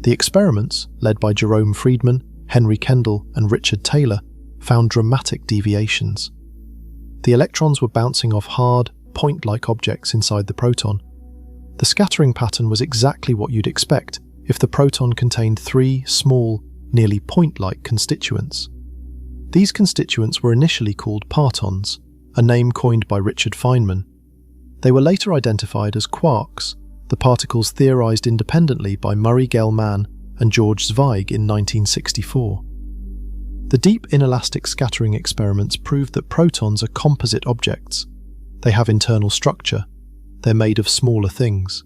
The experiments, led by Jerome Friedman, Henry Kendall, and Richard Taylor, found dramatic deviations. The electrons were bouncing off hard, point-like objects inside the proton. The scattering pattern was exactly what you'd expect if the proton contained three small, nearly point-like constituents. These constituents were initially called partons, a name coined by Richard Feynman. They were later identified as quarks, the particles theorized independently by Murray Gell-Mann and George Zweig in 1964. The deep inelastic scattering experiments proved that protons are composite objects. They have internal structure. They're made of smaller things.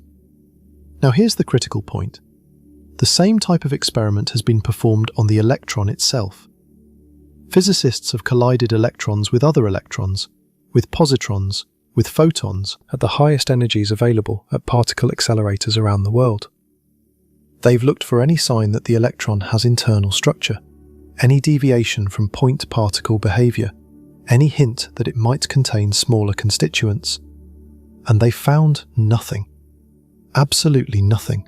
Now here's the critical point. The same type of experiment has been performed on the electron itself. Physicists have collided electrons with other electrons, with positrons, with photons, at the highest energies available at particle accelerators around the world. They've looked for any sign that the electron has internal structure, any deviation from point particle behavior, any hint that it might contain smaller constituents, and they found nothing. Absolutely nothing.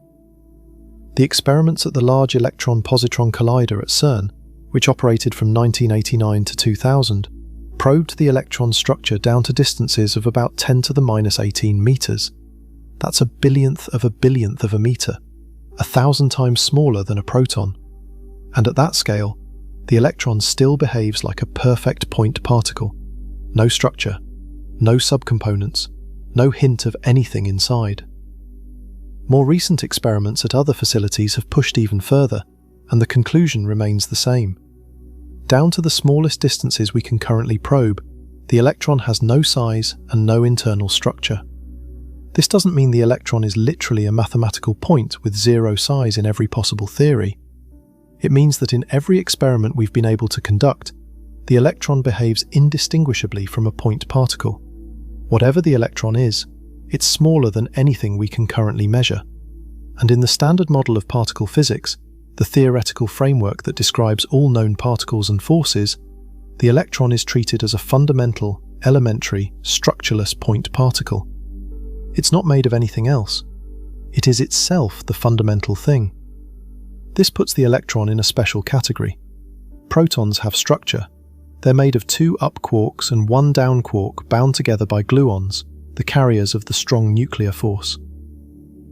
The experiments at the Large Electron-Positron Collider at CERN, which operated from 1989 to 2000, probed the electron structure down to distances of about 10 to the minus 18 meters. That's a billionth of a meter, 1,000 times smaller than a proton. And at that scale, the electron still behaves like a perfect point particle. No structure, no subcomponents, no hint of anything inside. More recent experiments at other facilities have pushed even further, and the conclusion remains the same. Down to the smallest distances we can currently probe, the electron has no size and no internal structure. This doesn't mean the electron is literally a mathematical point with zero size in every possible theory. It means that in every experiment we've been able to conduct, the electron behaves indistinguishably from a point particle. Whatever the electron is, it's smaller than anything we can currently measure. And in the standard model of particle physics, the theoretical framework that describes all known particles and forces, the electron is treated as a fundamental, elementary, structureless point particle. It's not made of anything else. It is itself the fundamental thing. This puts the electron in a special category. Protons have structure. They're made of 2 up quarks and 1 down quark bound together by gluons, the carriers of the strong nuclear force.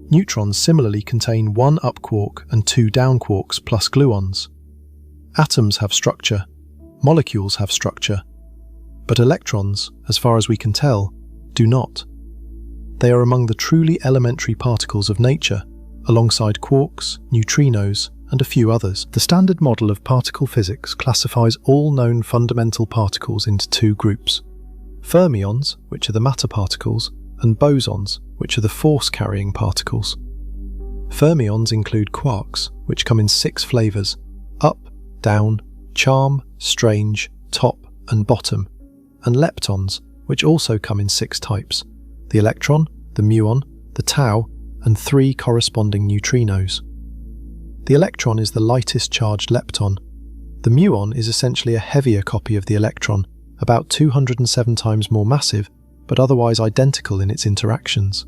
Neutrons similarly contain 1 up quark and 2 down quarks plus gluons. Atoms have structure. Molecules have structure. But electrons, as far as we can tell, do not. They are among the truly elementary particles of nature, alongside quarks, neutrinos, and a few others. The standard model of particle physics classifies all known fundamental particles into 2 groups: fermions, which are the matter particles, and bosons, which are the force-carrying particles. Fermions include quarks, which come in 6 flavors: up, down, charm, strange, top, and bottom, and leptons, which also come in 6 types: the electron, the muon, the tau, and 3 corresponding neutrinos. The electron is the lightest charged lepton. The muon is essentially a heavier copy of the electron, about 207 times more massive, but otherwise identical in its interactions.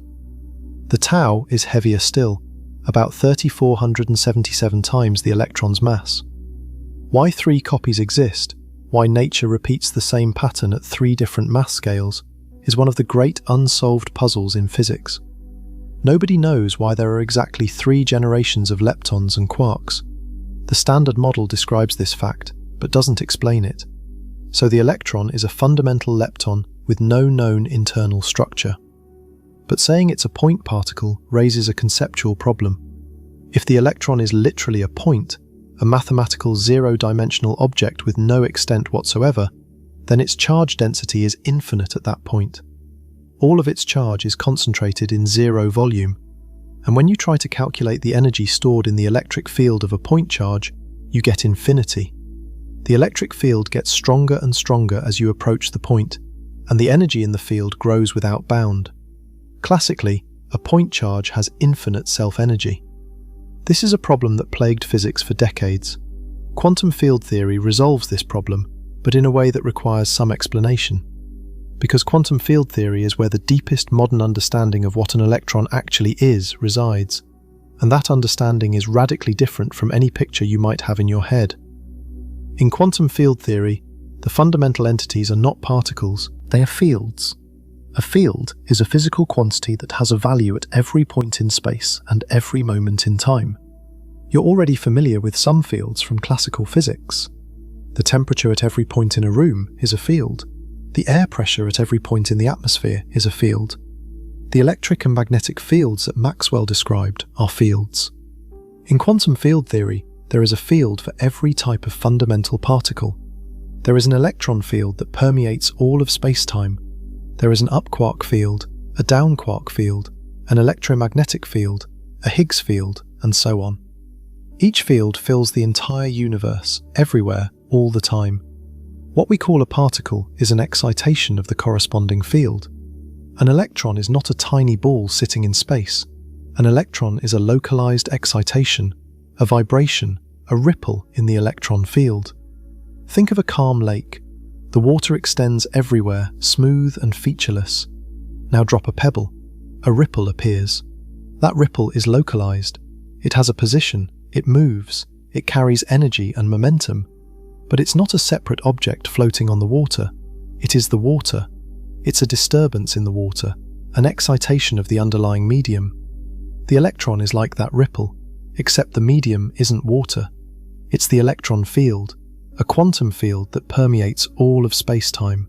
The tau is heavier still, about 3,477 times the electron's mass. Why 3 copies exist, why nature repeats the same pattern at 3 different mass scales, is one of the great unsolved puzzles in physics. Nobody knows why there are exactly 3 generations of leptons and quarks. The standard model describes this fact, but doesn't explain it. So the electron is a fundamental lepton with no known internal structure. But saying it's a point particle raises a conceptual problem. If the electron is literally a point, a mathematical zero-dimensional object with no extent whatsoever, then its charge density is infinite at that point. All of its charge is concentrated in 0 volume, and when you try to calculate the energy stored in the electric field of a point charge, you get infinity. The electric field gets stronger and stronger as you approach the point, and the energy in the field grows without bound. Classically, a point charge has infinite self-energy. This is a problem that plagued physics for decades. Quantum field theory resolves this problem, but in a way that requires some explanation. Because quantum field theory is where the deepest modern understanding of what an electron actually is resides, and that understanding is radically different from any picture you might have in your head. In quantum field theory, the fundamental entities are not particles, they are fields. A field is a physical quantity that has a value at every point in space and every moment in time. You're already familiar with some fields from classical physics. The temperature at every point in a room is a field. The air pressure at every point in the atmosphere is a field. The electric and magnetic fields that Maxwell described are fields. In quantum field theory, there is a field for every type of fundamental particle. There is an electron field that permeates all of space-time. There is an up quark field, a down quark field, an electromagnetic field, a Higgs field, and so on. Each field fills the entire universe, everywhere, all the time. What we call a particle is an excitation of the corresponding field. An electron is not a tiny ball sitting in space. An electron is a localized excitation, a vibration, a ripple in the electron field. Think of a calm lake. The water extends everywhere, smooth and featureless. Now drop a pebble. A ripple appears. That ripple is localized. It has a position, it moves, it carries energy and momentum. But it's not a separate object floating on the water. It is the water. It's a disturbance in the water, an excitation of the underlying medium. The electron is like that ripple, except the medium isn't water. It's the electron field, a quantum field that permeates all of space-time.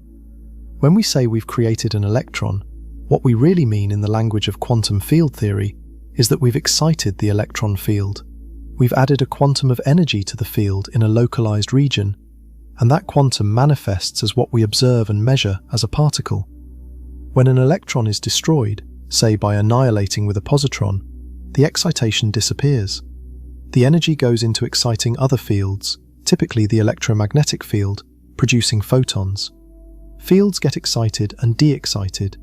When we say we've created an electron, what we really mean in the language of quantum field theory is that we've excited the electron field. We've added a quantum of energy to the field in a localized region, and that quantum manifests as what we observe and measure as a particle. When an electron is destroyed, say by annihilating with a positron, the excitation disappears. The energy goes into exciting other fields, typically the electromagnetic field, producing photons. Fields get excited and de-excited.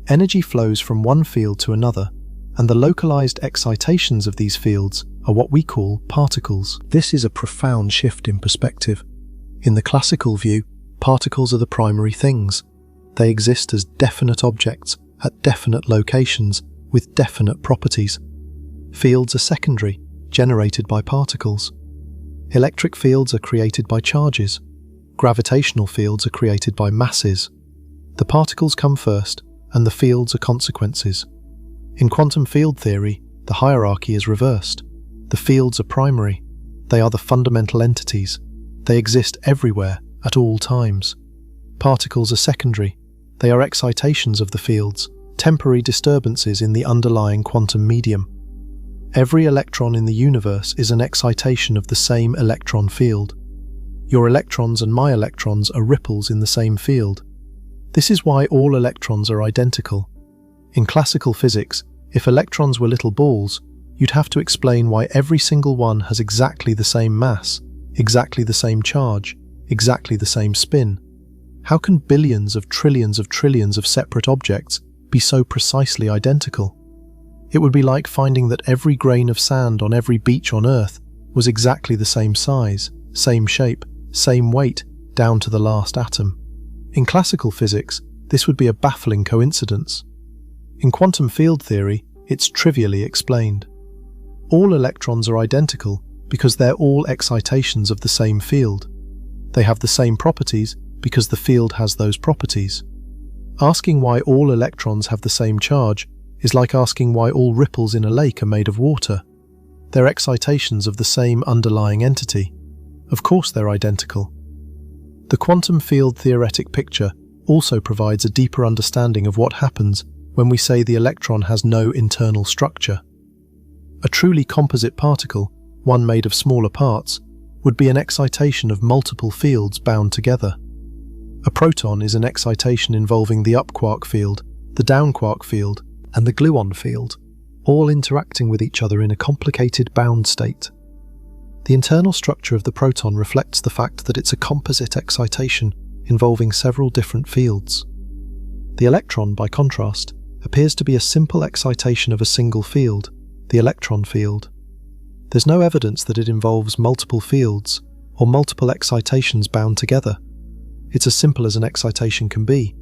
Energy flows from one field to another, and the localized excitations of these fields are what we call particles. This is a profound shift in perspective. In the classical view, particles are the primary things. They exist as definite objects at definite locations with definite properties. Fields are secondary, generated by particles. Electric fields are created by charges. Gravitational fields are created by masses. The particles come first, and the fields are consequences. In quantum field theory, the hierarchy is reversed. The fields are primary. They are the fundamental entities. They exist everywhere, at all times. Particles are secondary. They are excitations of the fields, temporary disturbances in the underlying quantum medium. Every electron in the universe is an excitation of the same electron field. Your electrons and my electrons are ripples in the same field. This is why all electrons are identical. In classical physics, if electrons were little balls, you'd have to explain why every single one has exactly the same mass, exactly the same charge, exactly the same spin. How can billions of trillions of separate objects be so precisely identical? It would be like finding that every grain of sand on every beach on Earth was exactly the same size, same shape, same weight, down to the last atom. In classical physics, this would be a baffling coincidence. In quantum field theory, it's trivially explained. All electrons are identical because they're all excitations of the same field. They have the same properties because the field has those properties. Asking why all electrons have the same charge is like asking why all ripples in a lake are made of water. They're excitations of the same underlying entity. Of course they're identical. The quantum field theoretic picture also provides a deeper understanding of what happens when we say the electron has no internal structure. A truly composite particle, one made of smaller parts, would be an excitation of multiple fields bound together. A proton is an excitation involving the up quark field, the down quark field, and the gluon field, all interacting with each other in a complicated bound state. The internal structure of the proton reflects the fact that it's a composite excitation involving several different fields. The electron, by contrast, appears to be a simple excitation of a single field, the electron field. There's no evidence that it involves multiple fields or multiple excitations bound together. It's as simple as an excitation can be.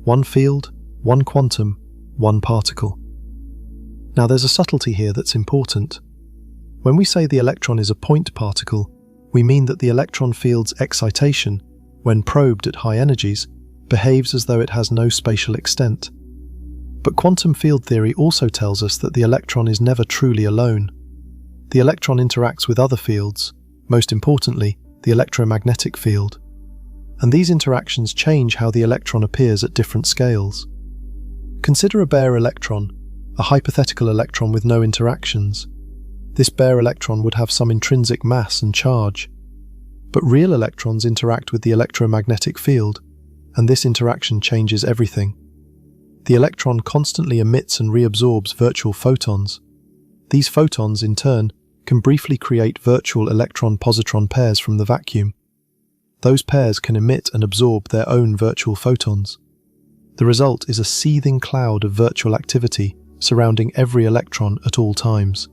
One field, one quantum, one particle. Now there's a subtlety here that's important. When we say the electron is a point particle, we mean that the electron field's excitation, when probed at high energies, behaves as though it has no spatial extent. But quantum field theory also tells us that the electron is never truly alone. The electron interacts with other fields, most importantly, the electromagnetic field. And these interactions change how the electron appears at different scales. Consider a bare electron, a hypothetical electron with no interactions. This bare electron would have some intrinsic mass and charge. But real electrons interact with the electromagnetic field, and this interaction changes everything. The electron constantly emits and reabsorbs virtual photons. These photons, in turn, can briefly create virtual electron-positron pairs from the vacuum. Those pairs can emit and absorb their own virtual photons. The result is a seething cloud of virtual activity surrounding every electron at all times.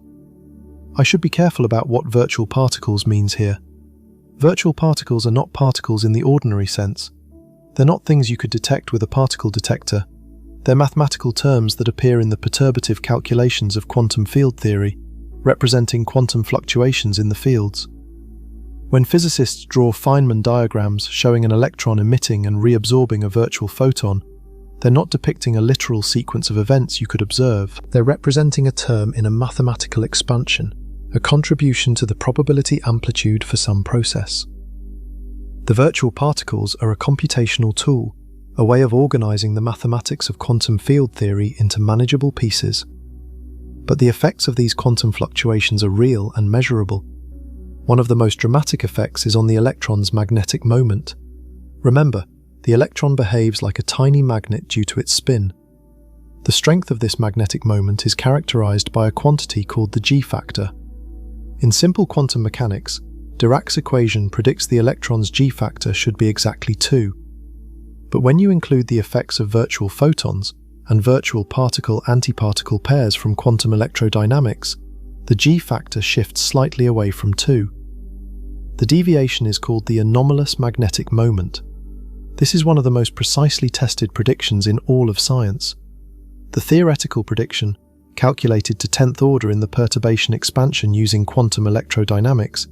I should be careful about what virtual particles means here. Virtual particles are not particles in the ordinary sense. They're not things you could detect with a particle detector. They're mathematical terms that appear in the perturbative calculations of quantum field theory, representing quantum fluctuations in the fields. When physicists draw Feynman diagrams showing an electron emitting and reabsorbing a virtual photon, they're not depicting a literal sequence of events you could observe. They're representing a term in a mathematical expansion, a contribution to the probability amplitude for some process. The virtual particles are a computational tool, a way of organizing the mathematics of quantum field theory into manageable pieces. But the effects of these quantum fluctuations are real and measurable. One of the most dramatic effects is on the electron's magnetic moment. Remember, the electron behaves like a tiny magnet due to its spin. The strength of this magnetic moment is characterized by a quantity called the G factor. In simple quantum mechanics, Dirac's equation predicts the electron's G factor should be exactly 2. But when you include the effects of virtual photons and virtual particle-antiparticle pairs from quantum electrodynamics, the G factor shifts slightly away from 2. The deviation is called the anomalous magnetic moment. This is one of the most precisely tested predictions in all of science. The theoretical prediction, calculated to 10th order in the perturbation expansion using quantum electrodynamics,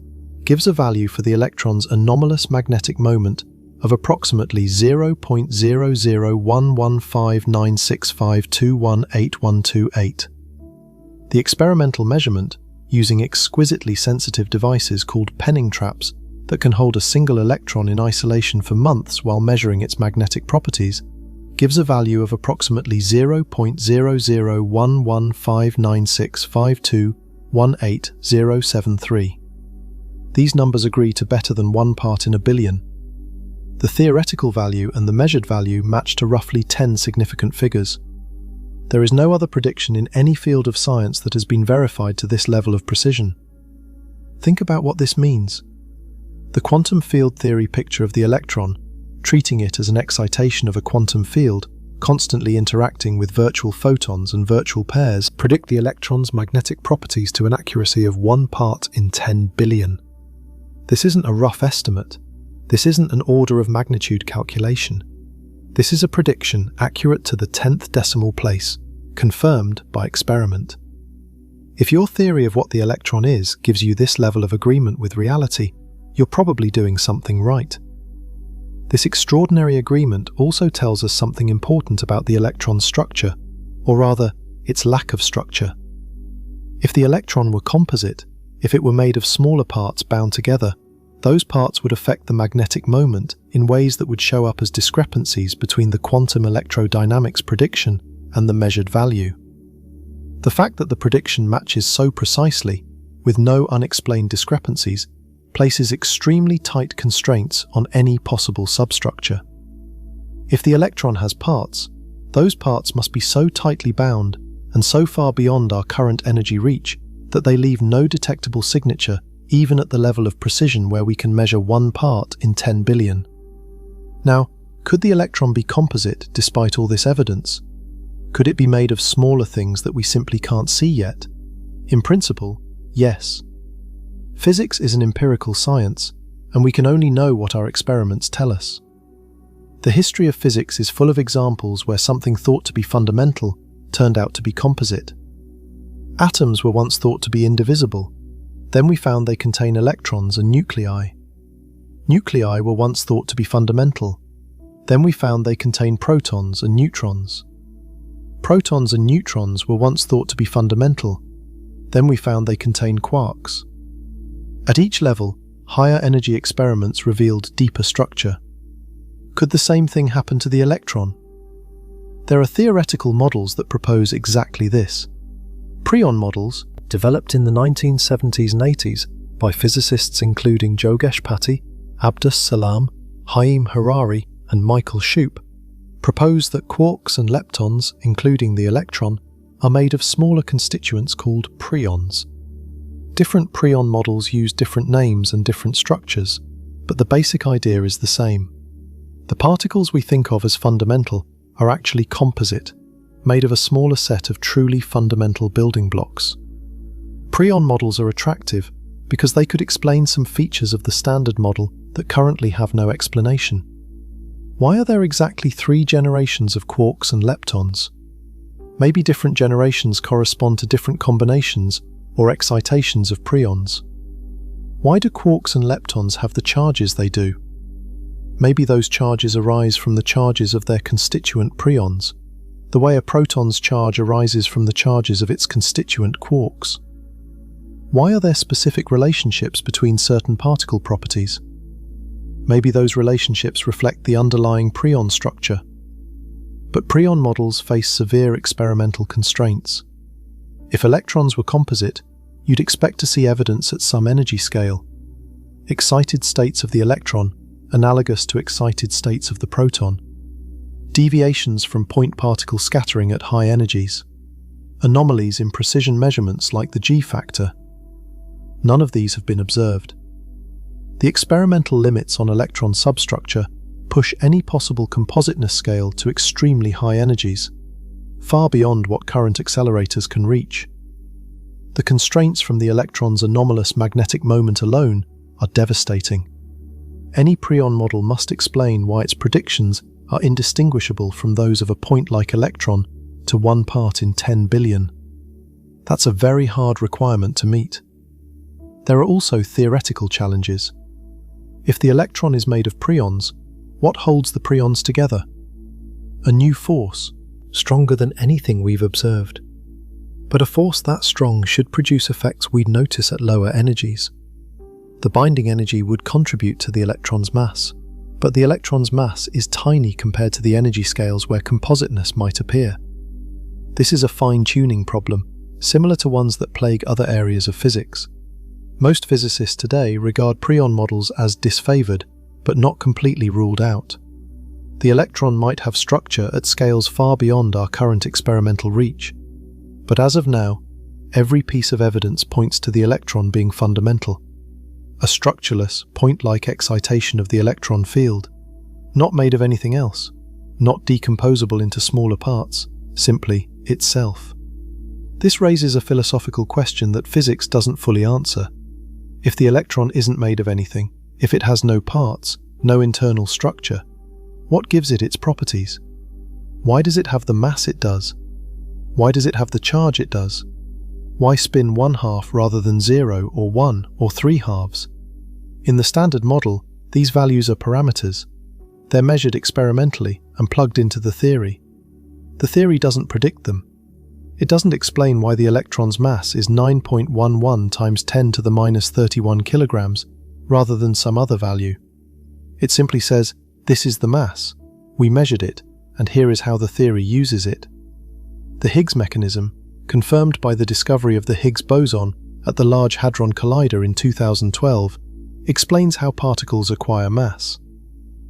gives a value for the electron's anomalous magnetic moment of approximately 0.001159652181228. The experimental measurement, using exquisitely sensitive devices called penning traps that can hold a single electron in isolation for months while measuring its magnetic properties, gives a value of approximately 0.001159652181073. These numbers agree to better than 1 part in a billion. The theoretical value and the measured value match to roughly 10 significant figures. There is no other prediction in any field of science that has been verified to this level of precision. Think about what this means. The quantum field theory picture of the electron, treating it as an excitation of a quantum field, constantly interacting with virtual photons and virtual pairs, predict the electron's magnetic properties to an accuracy of 1 part in 10 billion. This isn't a rough estimate. This isn't an order of magnitude calculation. This is a prediction accurate to the 10th decimal place, confirmed by experiment. If your theory of what the electron is gives you this level of agreement with reality, you're probably doing something right. This extraordinary agreement also tells us something important about the electron's structure, or rather, its lack of structure. If the electron were composite, if it were made of smaller parts bound together, those parts would affect the magnetic moment in ways that would show up as discrepancies between the quantum electrodynamics prediction and the measured value. The fact that the prediction matches so precisely, with no unexplained discrepancies, places extremely tight constraints on any possible substructure. If the electron has parts, those parts must be so tightly bound and so far beyond our current energy reach that they leave no detectable signature even at the level of precision where we can measure 1 part in 10 billion. Now, could the electron be composite despite all this evidence? Could it be made of smaller things that we simply can't see yet? In principle, yes. Physics is an empirical science, and we can only know what our experiments tell us. The history of physics is full of examples where something thought to be fundamental turned out to be composite. Atoms were once thought to be indivisible. Then we found they contain electrons and nuclei. Nuclei were once thought to be fundamental. Then we found they contain protons and neutrons. Protons and neutrons were once thought to be fundamental. Then we found they contain quarks. At each level, higher energy experiments revealed deeper structure. Could the same thing happen to the electron? There are theoretical models that propose exactly this. Preon models, developed in the 1970s and 80s by physicists including Yogesh Patti, Abdus Salam, Haim Harari, and Michael Shoup, propose that quarks and leptons, including the electron, are made of smaller constituents called preons. Different preon models use different names and different structures, but the basic idea is the same. The particles we think of as fundamental are actually composite, made of a smaller set of truly fundamental building blocks. Preon models are attractive because they could explain some features of the standard model that currently have no explanation. Why are there exactly 3 generations of quarks and leptons? Maybe different generations correspond to different combinations or excitations of preons. Why do quarks and leptons have the charges they do? Maybe those charges arise from the charges of their constituent preons, the way a proton's charge arises from the charges of its constituent quarks. Why are there specific relationships between certain particle properties? Maybe those relationships reflect the underlying preon structure. But preon models face severe experimental constraints. If electrons were composite, you'd expect to see evidence at some energy scale. Excited states of the electron, analogous to excited states of the proton. Deviations from point particle scattering at high energies. Anomalies in precision measurements like the G factor. None of these have been observed. The experimental limits on electron substructure push any possible compositeness scale to extremely high energies, far beyond what current accelerators can reach. The constraints from the electron's anomalous magnetic moment alone are devastating. Any preon model must explain why its predictions are indistinguishable from those of a point-like electron to 1 part in 10 billion. That's a very hard requirement to meet. There are also theoretical challenges. If the electron is made of preons, what holds the preons together? A new force, stronger than anything we've observed. But a force that strong should produce effects we'd notice at lower energies. The binding energy would contribute to the electron's mass, but the electron's mass is tiny compared to the energy scales where compositeness might appear. This is a fine-tuning problem, similar to ones that plague other areas of physics. Most physicists today regard preon models as disfavored, but not completely ruled out. The electron might have structure at scales far beyond our current experimental reach. But as of now, every piece of evidence points to the electron being fundamental. A structureless, point-like excitation of the electron field, not made of anything else, not decomposable into smaller parts, simply itself. This raises a philosophical question that physics doesn't fully answer. If the electron isn't made of anything, if it has no parts, no internal structure, what gives it its properties? Why does it have the mass it does? Why does it have the charge it does? Why spin 1/2 rather than 0 or 1 or 3 halves? In the standard model, these values are parameters. They're measured experimentally and plugged into the theory. The theory doesn't predict them. It doesn't explain why the electron's mass is 9.11 times 10 to the minus 31 kilograms rather than some other value. It simply says, this is the mass, we measured it, and here is how the theory uses it. The Higgs mechanism, confirmed by the discovery of the Higgs boson at the Large Hadron Collider in 2012, explains how particles acquire mass.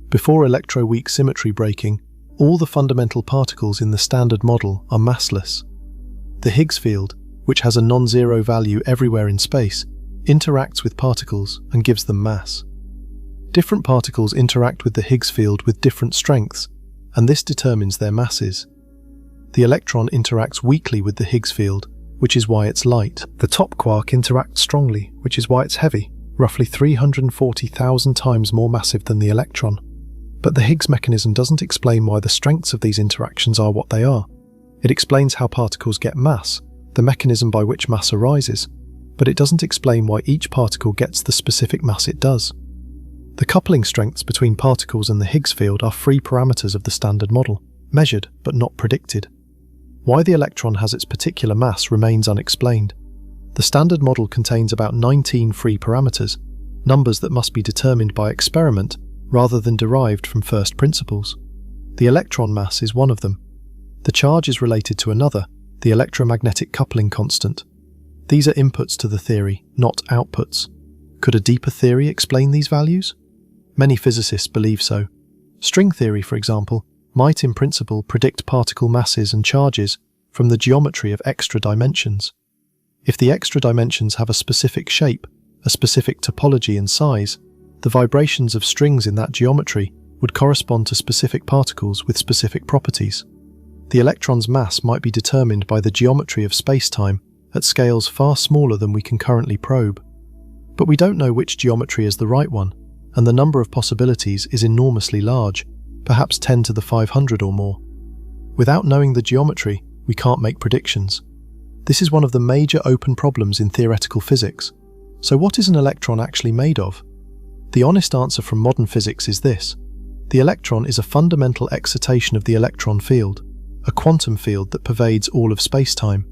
Before electroweak symmetry breaking, all the fundamental particles in the standard model are massless. The Higgs field, which has a non-zero value everywhere in space, interacts with particles and gives them mass. Different particles interact with the Higgs field with different strengths, and this determines their masses. The electron interacts weakly with the Higgs field, which is why it's light. The top quark interacts strongly, which is why it's heavy, roughly 340,000 times more massive than the electron. But the Higgs mechanism doesn't explain why the strengths of these interactions are what they are. It explains how particles get mass, the mechanism by which mass arises, but it doesn't explain why each particle gets the specific mass it does. The coupling strengths between particles and the Higgs field are free parameters of the standard model, measured but not predicted. Why the electron has its particular mass remains unexplained. The standard model contains about 19 free parameters, numbers that must be determined by experiment rather than derived from first principles. The electron mass is one of them. The charge is related to another, the electromagnetic coupling constant. These are inputs to the theory, not outputs. Could a deeper theory explain these values? Many physicists believe so. String theory, for example, might in principle predict particle masses and charges from the geometry of extra dimensions. If the extra dimensions have a specific shape, a specific topology and size, the vibrations of strings in that geometry would correspond to specific particles with specific properties. The electron's mass might be determined by the geometry of space-time at scales far smaller than we can currently probe. But we don't know which geometry is the right one, and the number of possibilities is enormously large, perhaps 10 to the 500 or more. Without knowing the geometry, we can't make predictions. This is one of the major open problems in theoretical physics. So what is an electron actually made of? The honest answer from modern physics is this. The electron is a fundamental excitation of the electron field, a quantum field that pervades all of space-time.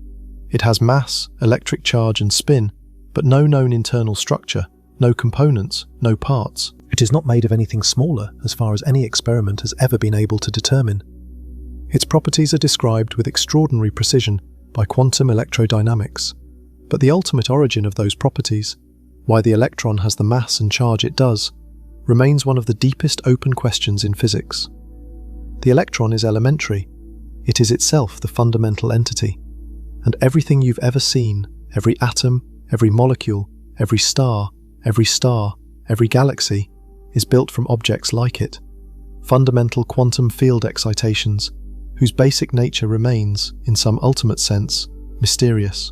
It has mass, electric charge and spin, but no known internal structure, no components, no parts. It is not made of anything smaller as far as any experiment has ever been able to determine. Its properties are described with extraordinary precision by quantum electrodynamics, but the ultimate origin of those properties, why the electron has the mass and charge it does, remains one of the deepest open questions in physics. The electron is elementary. It is itself the fundamental entity, and everything you've ever seen, every atom, every molecule, every star, every galaxy, is built from objects like it, fundamental quantum field excitations, whose basic nature remains, in some ultimate sense, mysterious.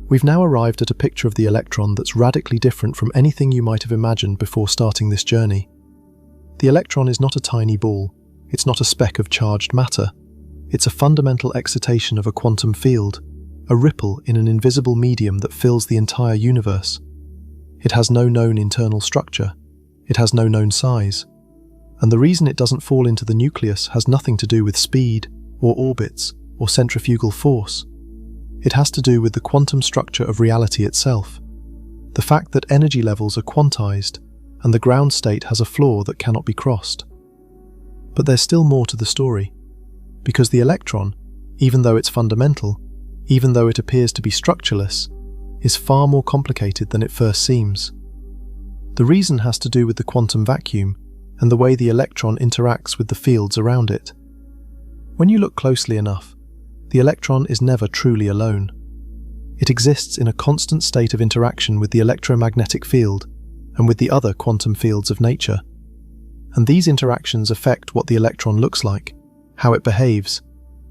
We've now arrived at a picture of the electron that's radically different from anything you might have imagined before starting this journey. The electron is not a tiny ball, it's not a speck of charged matter, it's a fundamental excitation of a quantum field, a ripple in an invisible medium that fills the entire universe. It has no known internal structure, it has no known size, and the reason it doesn't fall into the nucleus has nothing to do with speed, or orbits, or centrifugal force. It has to do with the quantum structure of reality itself, the fact that energy levels are quantized, and the ground state has a floor that cannot be crossed. But there's still more to the story, because the electron, even though it's fundamental, even though it appears to be structureless, is far more complicated than it first seems. The reason has to do with the quantum vacuum and the way the electron interacts with the fields around it. When you look closely enough, the electron is never truly alone. It exists in a constant state of interaction with the electromagnetic field and with the other quantum fields of nature. And these interactions affect what the electron looks like, how it behaves,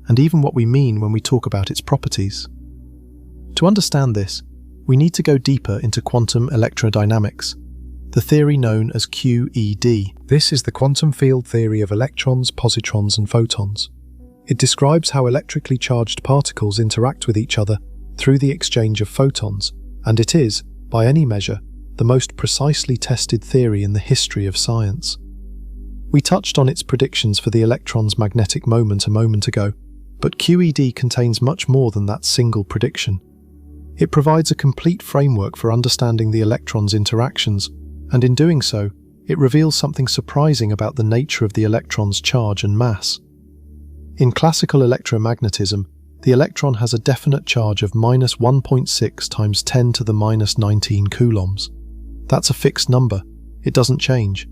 and even what we mean when we talk about its properties. To understand this, we need to go deeper into quantum electrodynamics, the theory known as QED. This is the quantum field theory of electrons, positrons, and photons. It describes how electrically charged particles interact with each other through the exchange of photons, and it is, by any measure, the most precisely tested theory in the history of science. We touched on its predictions for the electron's magnetic moment a moment ago, but QED contains much more than that single prediction. It provides a complete framework for understanding the electron's interactions, and in doing so, it reveals something surprising about the nature of the electron's charge and mass. In classical electromagnetism, the electron has a definite charge of -1.6 times 10 to the -19 coulombs. That's a fixed number. It doesn't change.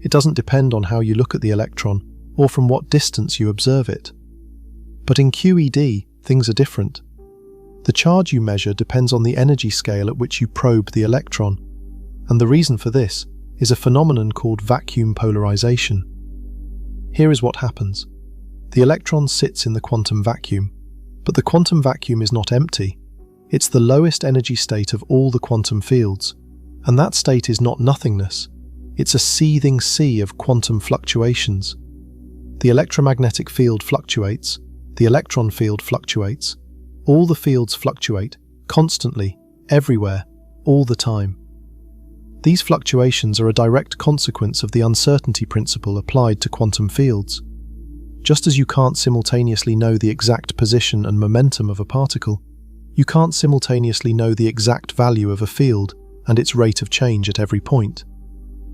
It doesn't depend on how you look at the electron or from what distance you observe it. But in QED, things are different. The charge you measure depends on the energy scale at which you probe the electron, and the reason for this is a phenomenon called vacuum polarization. Here is what happens. The electron sits in the quantum vacuum, but the quantum vacuum is not empty. It's the lowest energy state of all the quantum fields, and that state is not nothingness. It's a seething sea of quantum fluctuations. The electromagnetic field fluctuates, the electron field fluctuates, all the fields fluctuate, constantly, everywhere, all the time. These fluctuations are a direct consequence of the uncertainty principle applied to quantum fields. Just as you can't simultaneously know the exact position and momentum of a particle, you can't simultaneously know the exact value of a field and its rate of change at every point.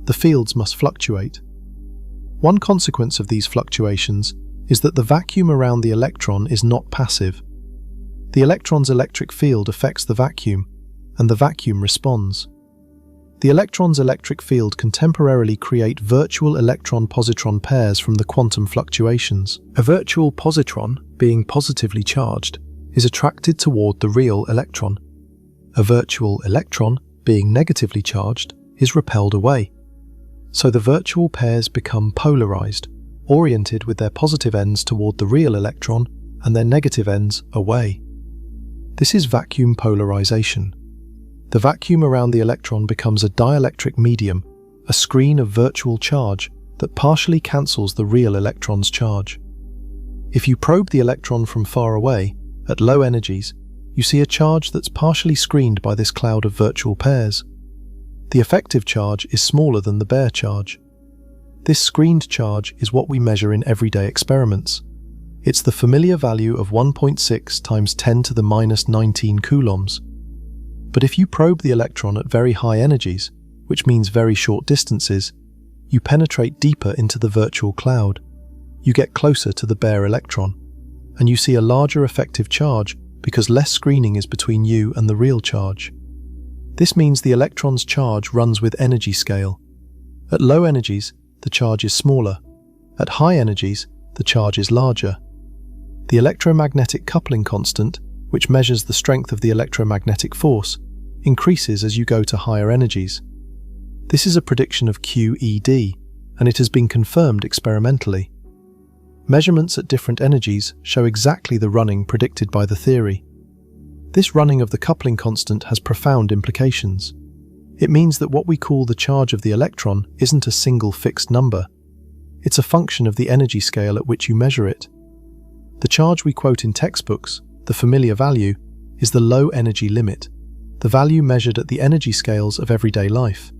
The fields must fluctuate. One consequence of these fluctuations is that the vacuum around the electron is not passive. The electron's electric field affects the vacuum, and the vacuum responds. The electron's electric field can temporarily create virtual electron-positron pairs from the quantum fluctuations. A virtual positron, being positively charged, is attracted toward the real electron. A virtual electron, being negatively charged, is repelled away. So the virtual pairs become polarized, oriented with their positive ends toward the real electron and their negative ends away. This is vacuum polarization. The vacuum around the electron becomes a dielectric medium, a screen of virtual charge that partially cancels the real electron's charge. If you probe the electron from far away, at low energies, you see a charge that's partially screened by this cloud of virtual pairs. The effective charge is smaller than the bare charge. This screened charge is what we measure in everyday experiments. It's the familiar value of 1.6 times 10 to the -19 coulombs. But if you probe the electron at very high energies, which means very short distances, you penetrate deeper into the virtual cloud. You get closer to the bare electron, and you see a larger effective charge because less screening is between you and the real charge. This means the electron's charge runs with energy scale. At low energies, the charge is smaller. At high energies, the charge is larger. The electromagnetic coupling constant, which measures the strength of the electromagnetic force, increases as you go to higher energies. This is a prediction of QED, and it has been confirmed experimentally. Measurements at different energies show exactly the running predicted by the theory. This running of the coupling constant has profound implications. It means that what we call the charge of the electron isn't a single fixed number. It's a function of the energy scale at which you measure it. The charge we quote in textbooks, the familiar value, is the low energy limit, the value measured at the energy scales of everyday life.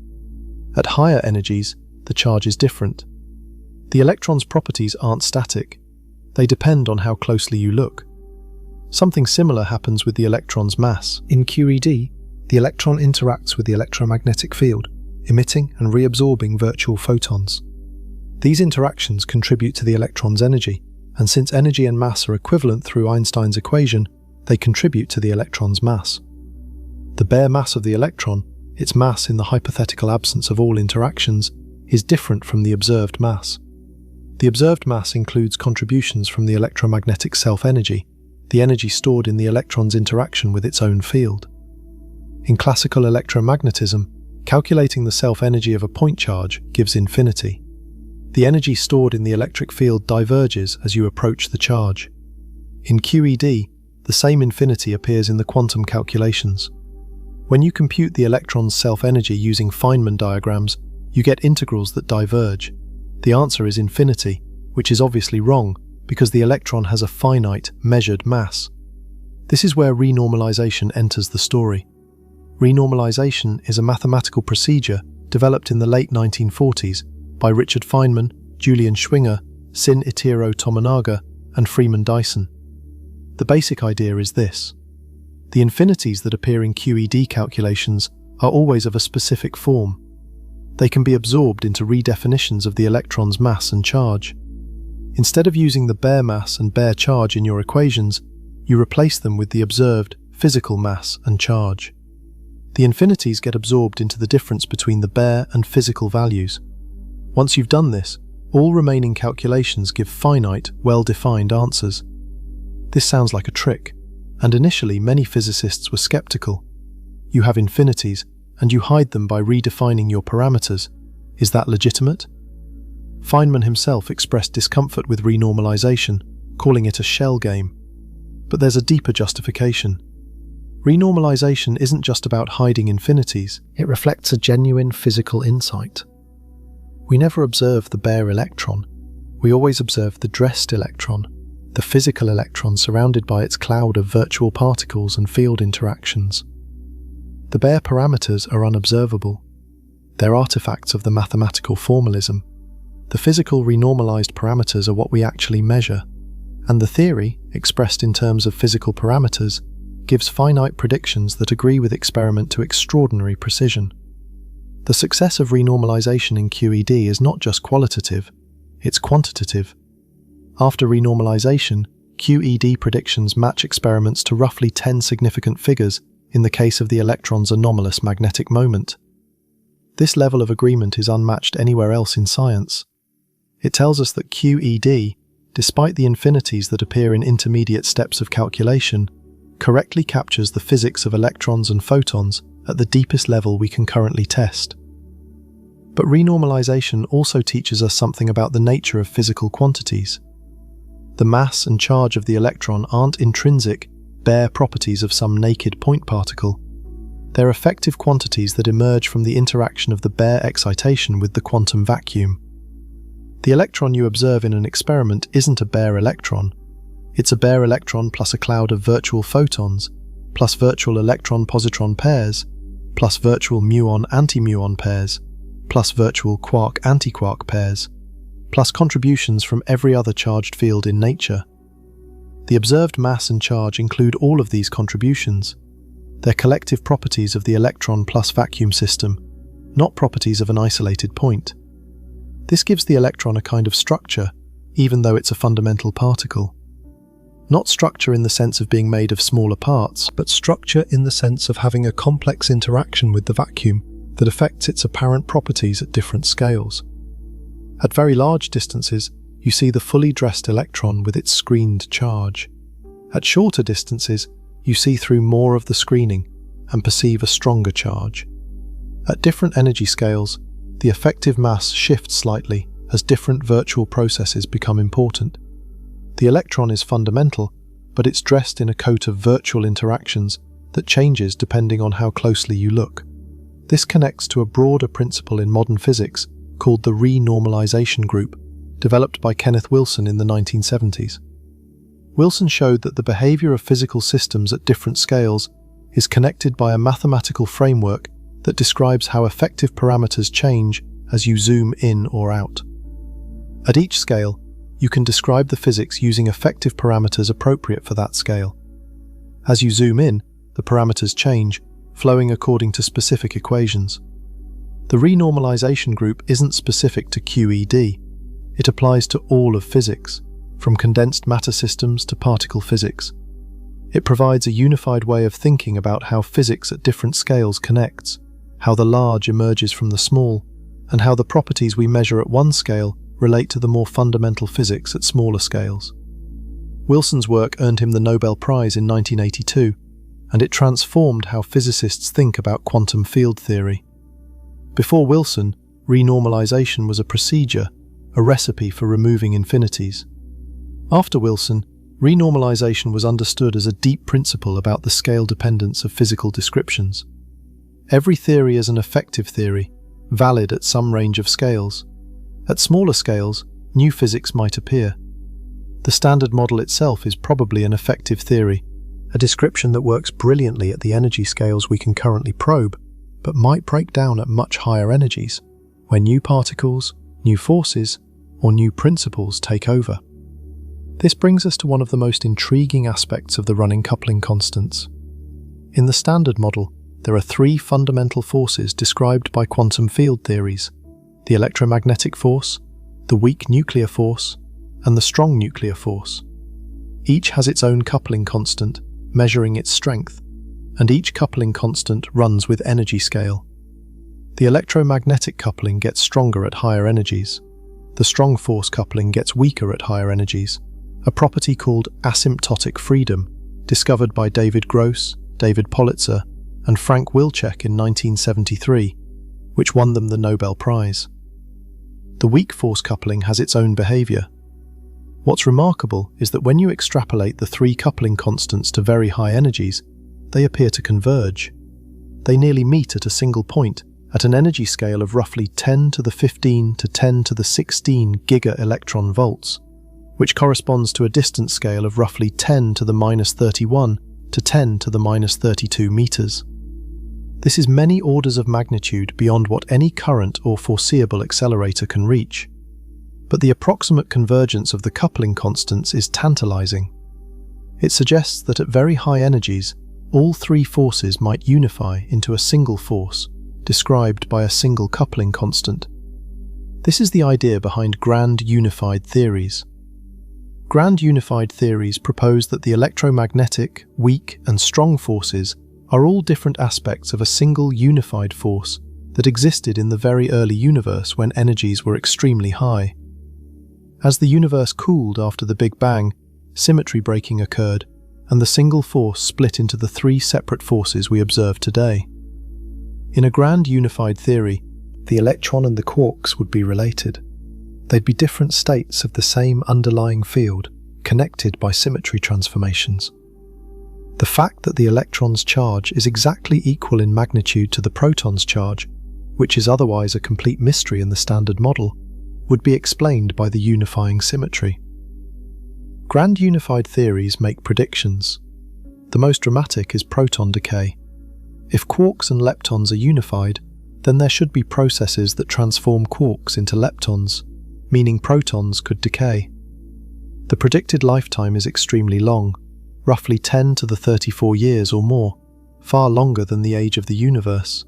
At higher energies, the charge is different. The electron's properties aren't static. They depend on how closely you look. Something similar happens with the electron's mass. In QED, the electron interacts with the electromagnetic field, emitting and reabsorbing virtual photons. These interactions contribute to the electron's energy, and since energy and mass are equivalent through Einstein's equation, they contribute to the electron's mass. The bare mass of the electron, its mass in the hypothetical absence of all interactions, is different from the observed mass. The observed mass includes contributions from the electromagnetic self-energy, the energy stored in the electron's interaction with its own field. In classical electromagnetism, calculating the self-energy of a point charge gives infinity. The energy stored in the electric field diverges as you approach the charge. In QED, the same infinity appears in the quantum calculations. When you compute the electron's self-energy using Feynman diagrams, you get integrals that diverge. The answer is infinity, which is obviously wrong because the electron has a finite, measured mass. This is where renormalization enters the story. Renormalization is a mathematical procedure developed in the late 1940s by Richard Feynman, Julian Schwinger, Sin Itiro Tomonaga, and Freeman Dyson. The basic idea is this. The infinities that appear in QED calculations are always of a specific form. They can be absorbed into redefinitions of the electron's mass and charge. Instead of using the bare mass and bare charge in your equations, you replace them with the observed physical mass and charge. The infinities get absorbed into the difference between the bare and physical values. Once you've done this, all remaining calculations give finite, well-defined answers. This sounds like a trick, and initially many physicists were skeptical. You have infinities, and you hide them by redefining your parameters. Is that legitimate? Feynman himself expressed discomfort with renormalization, calling it a shell game. But there's a deeper justification. Renormalization isn't just about hiding infinities, it reflects a genuine physical insight. We never observe the bare electron, we always observe the dressed electron, the physical electron surrounded by its cloud of virtual particles and field interactions. The bare parameters are unobservable. They're artifacts of the mathematical formalism. The physical renormalized parameters are what we actually measure, and the theory, expressed in terms of physical parameters, gives finite predictions that agree with experiment to extraordinary precision. The success of renormalization in QED is not just qualitative, it's quantitative. After renormalization, QED predictions match experiments to roughly 10 significant figures in the case of the electron's anomalous magnetic moment. This level of agreement is unmatched anywhere else in science. It tells us that QED, despite the infinities that appear in intermediate steps of calculation, correctly captures the physics of electrons and photons at the deepest level we can currently test. But renormalization also teaches us something about the nature of physical quantities. The mass and charge of the electron aren't intrinsic, bare properties of some naked point particle. They're effective quantities that emerge from the interaction of the bare excitation with the quantum vacuum. The electron you observe in an experiment isn't a bare electron. It's a bare electron plus a cloud of virtual photons, plus virtual electron-positron pairs, plus virtual muon-antimuon pairs, plus virtual quark-antiquark pairs, plus contributions from every other charged field in nature. The observed mass and charge include all of these contributions. They're collective properties of the electron plus vacuum system, not properties of an isolated point. This gives the electron a kind of structure, even though it's a fundamental particle. Not structure in the sense of being made of smaller parts, but structure in the sense of having a complex interaction with the vacuum that affects its apparent properties at different scales. At very large distances, you see the fully dressed electron with its screened charge. At shorter distances, you see through more of the screening and perceive a stronger charge. At different energy scales, the effective mass shifts slightly as different virtual processes become important. The electron is fundamental, but it's dressed in a coat of virtual interactions that changes depending on how closely you look. This connects to a broader principle in modern physics called the renormalization group, developed by Kenneth Wilson in the 1970s. Wilson showed that the behavior of physical systems at different scales is connected by a mathematical framework that describes how effective parameters change as you zoom in or out. At each scale, you can describe the physics using effective parameters appropriate for that scale. As you zoom in, the parameters change, flowing according to specific equations. The renormalization group isn't specific to QED. It applies to all of physics, from condensed matter systems to particle physics. It provides a unified way of thinking about how physics at different scales connects, how the large emerges from the small, and how the properties we measure at one scale relate to the more fundamental physics at smaller scales. Wilson's work earned him the Nobel Prize in 1982, and it transformed how physicists think about quantum field theory. Before Wilson, renormalization was a procedure, a recipe for removing infinities. After Wilson, renormalization was understood as a deep principle about the scale dependence of physical descriptions. Every theory is an effective theory, valid at some range of scales. At smaller scales, new physics might appear. The Standard Model itself is probably an effective theory, a description that works brilliantly at the energy scales we can currently probe, but might break down at much higher energies, when new particles, new forces, or new principles take over. This brings us to one of the most intriguing aspects of the running coupling constants. In the Standard Model, there are three fundamental forces described by quantum field theories: the electromagnetic force, the weak nuclear force, and the strong nuclear force. Each has its own coupling constant, measuring its strength, and each coupling constant runs with energy scale. The electromagnetic coupling gets stronger at higher energies. The strong force coupling gets weaker at higher energies, a property called asymptotic freedom, discovered by David Gross, David Politzer, and Frank Wilczek in 1973, which won them the Nobel Prize. The weak force coupling has its own behavior. What's remarkable is that when you extrapolate the three coupling constants to very high energies, they appear to converge. They nearly meet at a single point, at an energy scale of roughly 10 to the 15 to 10 to the 16 giga-electron volts, which corresponds to a distance scale of roughly 10 to the minus 31 to 10 to the minus 32 meters. This is many orders of magnitude beyond what any current or foreseeable accelerator can reach. But the approximate convergence of the coupling constants is tantalizing. It suggests that at very high energies, all three forces might unify into a single force, described by a single coupling constant. This is the idea behind grand unified theories. Grand unified theories propose that the electromagnetic, weak, and strong forces are all different aspects of a single unified force that existed in the very early universe when energies were extremely high. As the universe cooled after the Big Bang, symmetry breaking occurred, and the single force split into the three separate forces we observe today. In a grand unified theory, the electron and the quarks would be related. They'd be different states of the same underlying field, connected by symmetry transformations. The fact that the electron's charge is exactly equal in magnitude to the proton's charge, which is otherwise a complete mystery in the Standard Model, would be explained by the unifying symmetry. Grand unified theories make predictions. The most dramatic is proton decay. If quarks and leptons are unified, then there should be processes that transform quarks into leptons, meaning protons could decay. The predicted lifetime is extremely long, roughly 10 to the 34 years or more, far longer than the age of the universe.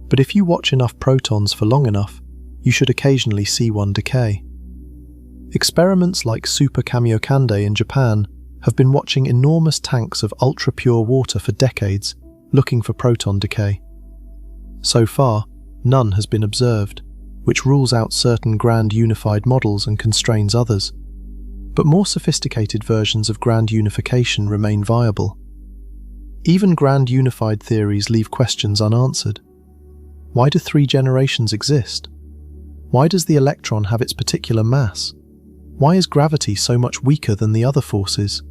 But if you watch enough protons for long enough, you should occasionally see one decay. Experiments like Super Kamiokande in Japan have been watching enormous tanks of ultra-pure water for decades, looking for proton decay. So far, none has been observed, which rules out certain grand unified models and constrains others. But more sophisticated versions of grand unification remain viable. Even grand unified theories leave questions unanswered. Why do 3 generations exist? Why does the electron have its particular mass? Why is gravity so much weaker than the other forces?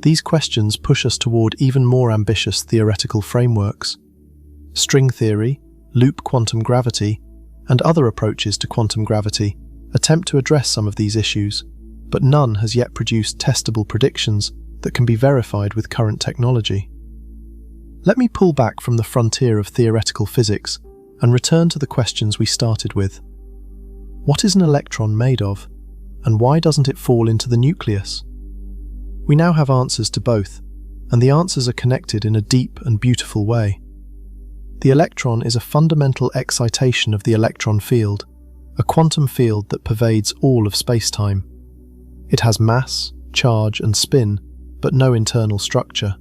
These questions push us toward even more ambitious theoretical frameworks. String theory, loop quantum gravity, and other approaches to quantum gravity attempt to address some of these issues, but none has yet produced testable predictions that can be verified with current technology. Let me pull back from the frontier of theoretical physics and return to the questions we started with. What is an electron made of, and why doesn't it fall into the nucleus? We now have answers to both, and the answers are connected in a deep and beautiful way. The electron is a fundamental excitation of the electron field, a quantum field that pervades all of space-time. It has mass, charge, and spin, but no internal structure.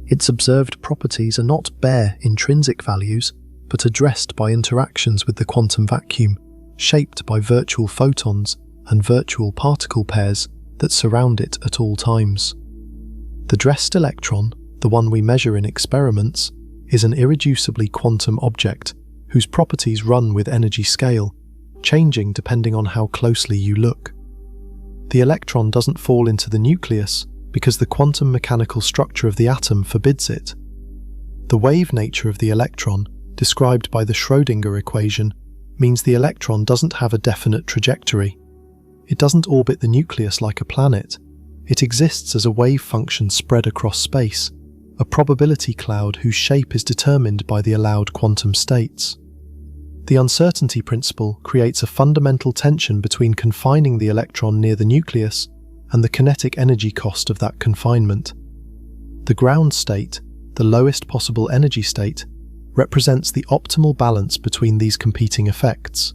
Its observed properties are not bare intrinsic values, but addressed by interactions with the quantum vacuum, shaped by virtual photons and virtual particle pairs that surround it at all times. The dressed electron, the one we measure in experiments, is an irreducibly quantum object whose properties run with energy scale, changing depending on how closely you look. The electron doesn't fall into the nucleus because the quantum mechanical structure of the atom forbids it. The wave nature of the electron, described by the Schrödinger equation, means the electron doesn't have a definite trajectory. It doesn't orbit the nucleus like a planet. It exists as a wave function spread across space, a probability cloud whose shape is determined by the allowed quantum states. The uncertainty principle creates a fundamental tension between confining the electron near the nucleus and the kinetic energy cost of that confinement. The ground state, the lowest possible energy state, represents the optimal balance between these competing effects.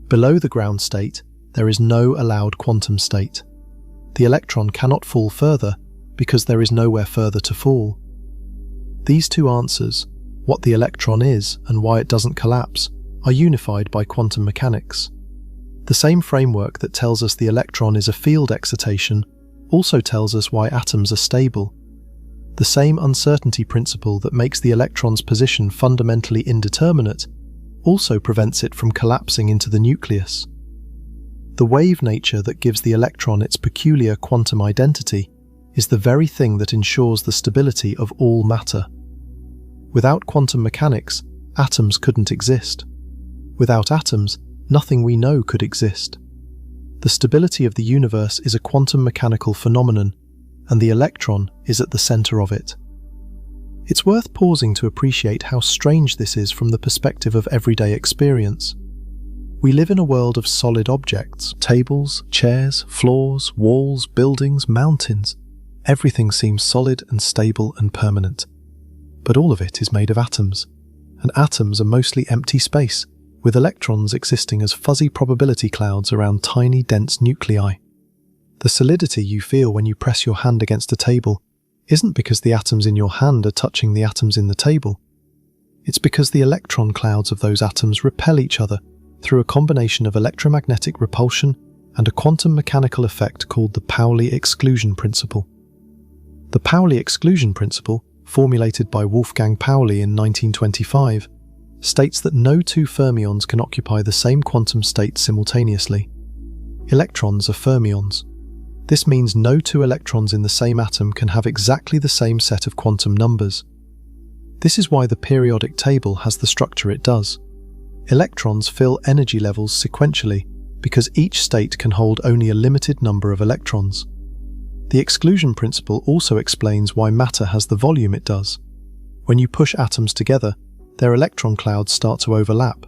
Below the ground state, there is no allowed quantum state. The electron cannot fall further because there is nowhere further to fall. These two answers, what the electron is and why it doesn't collapse, are unified by quantum mechanics. The same framework that tells us the electron is a field excitation also tells us why atoms are stable. The same uncertainty principle that makes the electron's position fundamentally indeterminate also prevents it from collapsing into the nucleus. The wave nature that gives the electron its peculiar quantum identity is the very thing that ensures the stability of all matter. Without quantum mechanics, atoms couldn't exist. Without atoms, nothing we know could exist. The stability of the universe is a quantum mechanical phenomenon, and the electron is at the center of it. It's worth pausing to appreciate how strange this is from the perspective of everyday experience. We live in a world of solid objects, tables, chairs, floors, walls, buildings, mountains. Everything seems solid and stable and permanent. But all of it is made of atoms, and atoms are mostly empty space, with electrons existing as fuzzy probability clouds around tiny, dense nuclei. The solidity you feel when you press your hand against a table isn't because the atoms in your hand are touching the atoms in the table. It's because the electron clouds of those atoms repel each other through a combination of electromagnetic repulsion and a quantum mechanical effect called the Pauli exclusion principle. The Pauli exclusion principle, formulated by Wolfgang Pauli in 1925, states that no two fermions can occupy the same quantum state simultaneously. Electrons are fermions. This means no two electrons in the same atom can have exactly the same set of quantum numbers. This is why the periodic table has the structure it does. Electrons fill energy levels sequentially because each state can hold only a limited number of electrons. The exclusion principle also explains why matter has the volume it does. When you push atoms together, their electron clouds start to overlap.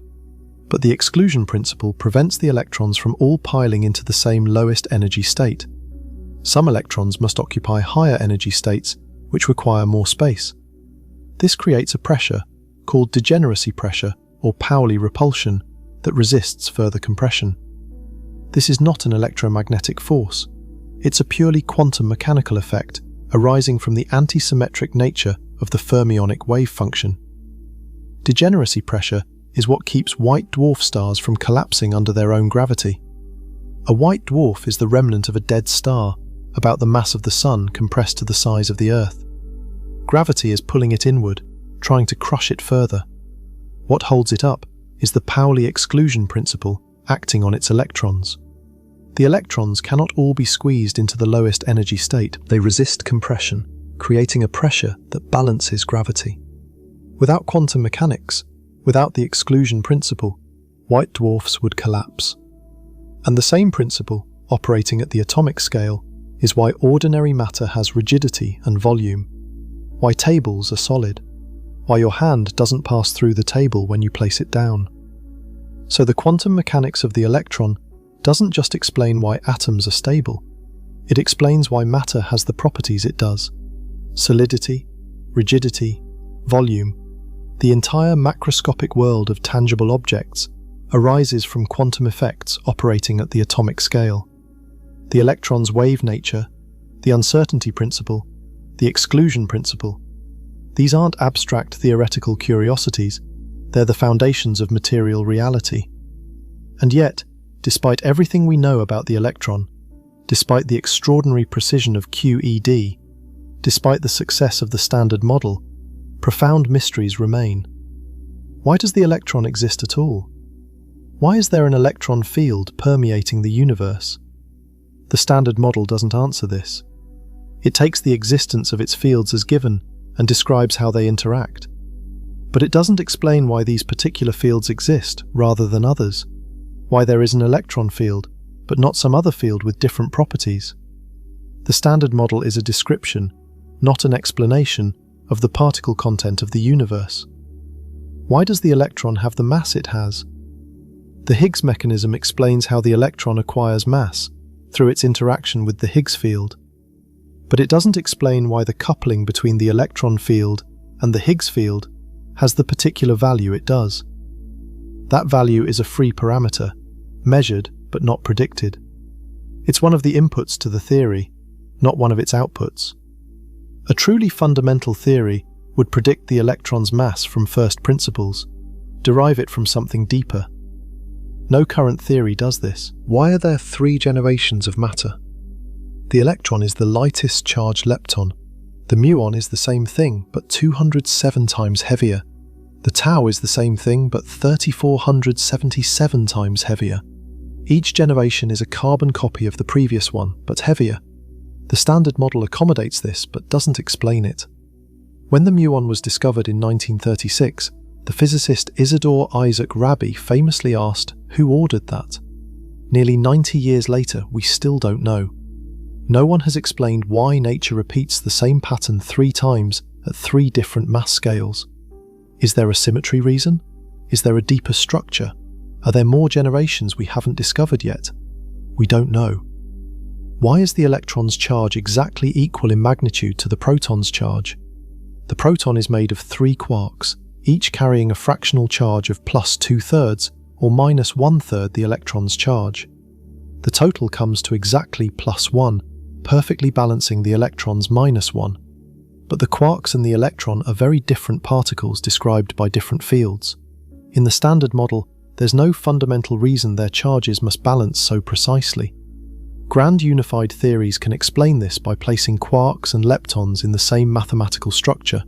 But the exclusion principle prevents the electrons from all piling into the same lowest energy state. Some electrons must occupy higher energy states, which require more space, This creates a pressure, called degeneracy pressure or Pauli repulsion, that resists further compression. This is not an electromagnetic force. It's a purely quantum mechanical effect arising from the antisymmetric nature of the fermionic wave function. Degeneracy pressure is what keeps white dwarf stars from collapsing under their own gravity. A white dwarf is the remnant of a dead star, about the mass of the Sun compressed to the size of the Earth. Gravity is pulling it inward, trying to crush it further. What holds it up is the Pauli exclusion principle acting on its electrons. The electrons cannot all be squeezed into the lowest energy state. They resist compression, creating a pressure that balances gravity. Without quantum mechanics, without the exclusion principle, white dwarfs would collapse. And the same principle, operating at the atomic scale, is why ordinary matter has rigidity and volume, why tables are solid, why your hand doesn't pass through the table when you place it down. So the quantum mechanics of the electron doesn't just explain why atoms are stable, it explains why matter has the properties it does. Solidity, rigidity, volume, the entire macroscopic world of tangible objects arises from quantum effects operating at the atomic scale. The electron's wave nature, the uncertainty principle, the exclusion principle. These aren't abstract theoretical curiosities, they're the foundations of material reality. And yet, despite everything we know about the electron, despite the extraordinary precision of QED, despite the success of the Standard Model, profound mysteries remain. Why does the electron exist at all? Why is there an electron field permeating the universe? The Standard Model doesn't answer this. It takes the existence of its fields as given and describes how they interact. But it doesn't explain why these particular fields exist rather than others, why there is an electron field, but not some other field with different properties. The Standard Model is a description, not an explanation, of the particle content of the universe. Why does the electron have the mass it has? The Higgs mechanism explains how the electron acquires mass through its interaction with the Higgs field. But it doesn't explain why the coupling between the electron field and the Higgs field has the particular value it does. That value is a free parameter, measured but not predicted. It's one of the inputs to the theory, not one of its outputs. A truly fundamental theory would predict the electron's mass from first principles, derive it from something deeper. No current theory does this. Why are there 3 generations of matter? The electron is the lightest charged lepton. The muon is the same thing, but 207 times heavier. The tau is the same thing, but 3,477 times heavier. Each generation is a carbon copy of the previous one, but heavier. The Standard Model accommodates this, but doesn't explain it. When the muon was discovered in 1936, the physicist Isidore Isaac Rabi famously asked, "Who ordered that?" Nearly 90 years later, we still don't know. No one has explained why nature repeats the same pattern 3 times at 3 different mass scales. Is there a symmetry reason? Is there a deeper structure? Are there more generations we haven't discovered yet? We don't know. Why is the electron's charge exactly equal in magnitude to the proton's charge? The proton is made of 3 quarks, each carrying a fractional charge of plus 2/3 or minus 1/3 the electron's charge. The total comes to exactly plus 1, perfectly balancing the electron's minus 1. But the quarks and the electron are very different particles described by different fields. In the Standard Model, there's no fundamental reason their charges must balance so precisely. Grand unified theories can explain this by placing quarks and leptons in the same mathematical structure,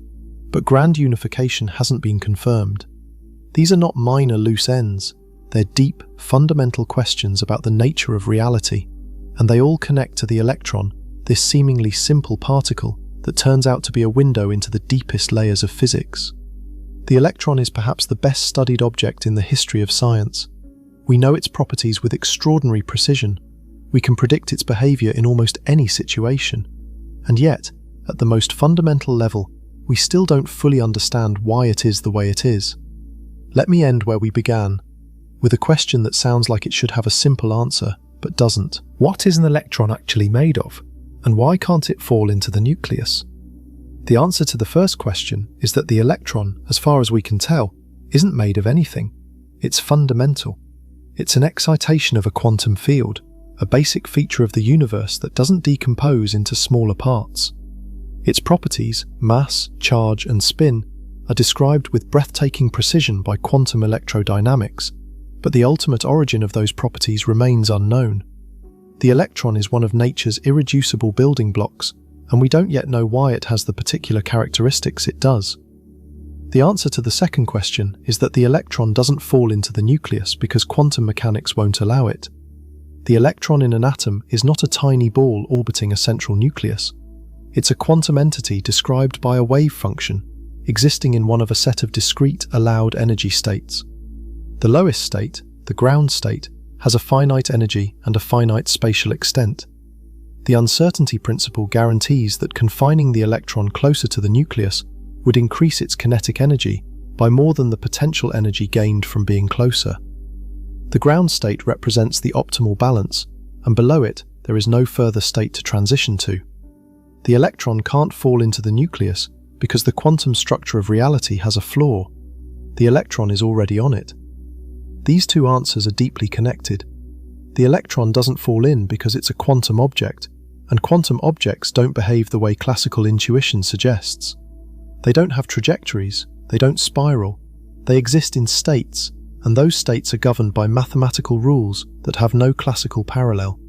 but grand unification hasn't been confirmed. These are not minor loose ends, they're deep, fundamental questions about the nature of reality, and they all connect to the electron, this seemingly simple particle that turns out to be a window into the deepest layers of physics. The electron is perhaps the best studied object in the history of science. We know its properties with extraordinary precision. We can predict its behavior in almost any situation. And yet, at the most fundamental level, we still don't fully understand why it is the way it is. Let me end where we began, with a question that sounds like it should have a simple answer, but doesn't. What is an electron actually made of? And why can't it fall into the nucleus? The answer to the first question is that the electron, as far as we can tell, isn't made of anything. It's fundamental. It's an excitation of a quantum field, a basic feature of the universe that doesn't decompose into smaller parts. Its properties, mass, charge, and spin, are described with breathtaking precision by quantum electrodynamics, but the ultimate origin of those properties remains unknown. The electron is one of nature's irreducible building blocks, and we don't yet know why it has the particular characteristics it does. The answer to the second question is that the electron doesn't fall into the nucleus because quantum mechanics won't allow it. The electron in an atom is not a tiny ball orbiting a central nucleus. It's a quantum entity described by a wave function, existing in one of a set of discrete allowed energy states. The lowest state, the ground state, has a finite energy and a finite spatial extent. The uncertainty principle guarantees that confining the electron closer to the nucleus would increase its kinetic energy by more than the potential energy gained from being closer. The ground state represents the optimal balance, and below it there is no further state to transition to. The electron can't fall into the nucleus because the quantum structure of reality has a flaw. The electron is already on it. These two answers are deeply connected. The electron doesn't fall in because it's a quantum object, and quantum objects don't behave the way classical intuition suggests. They don't have trajectories, they don't spiral, they exist in states, and those states are governed by mathematical rules that have no classical parallel.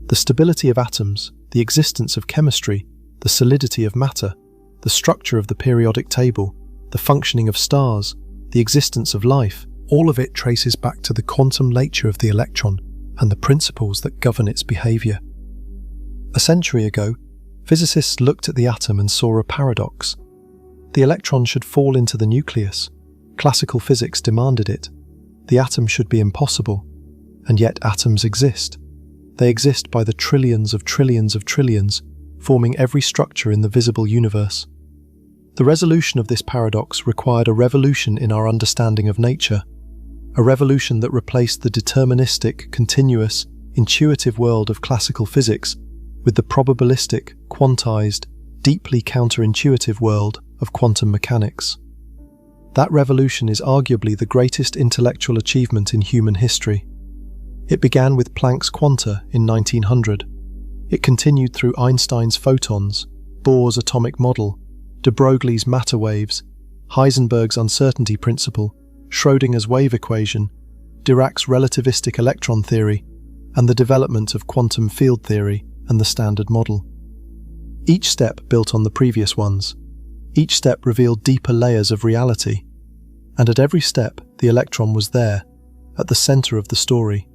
The stability of atoms, the existence of chemistry, the solidity of matter, the structure of the periodic table, the functioning of stars, the existence of life, all of it traces back to the quantum nature of the electron and the principles that govern its behavior. A century ago, physicists looked at the atom and saw a paradox. The electron should fall into the nucleus. Classical physics demanded it. The atom should be impossible, and yet atoms exist. They exist by the trillions of trillions of trillions, forming every structure in the visible universe. The resolution of this paradox required a revolution in our understanding of nature, a revolution that replaced the deterministic, continuous, intuitive world of classical physics with the probabilistic, quantized, deeply counterintuitive world of quantum mechanics. That revolution is arguably the greatest intellectual achievement in human history. It began with Planck's quanta in 1900. It continued through Einstein's photons, Bohr's atomic model, de Broglie's matter waves, Heisenberg's uncertainty principle, Schrödinger's wave equation, Dirac's relativistic electron theory, and the development of quantum field theory and the Standard Model. Each step built on the previous ones. Each step revealed deeper layers of reality. And at every step, the electron was there, at the center of the story.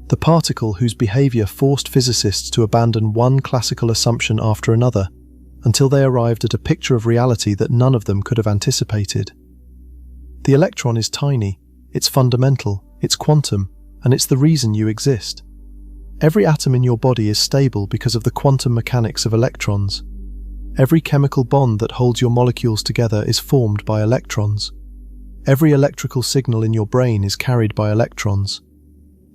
The particle whose behavior forced physicists to abandon one classical assumption after another, until they arrived at a picture of reality that none of them could have anticipated. The electron is tiny, it's fundamental, it's quantum, and it's the reason you exist. Every atom in your body is stable because of the quantum mechanics of electrons. Every chemical bond that holds your molecules together is formed by electrons. Every electrical signal in your brain is carried by electrons.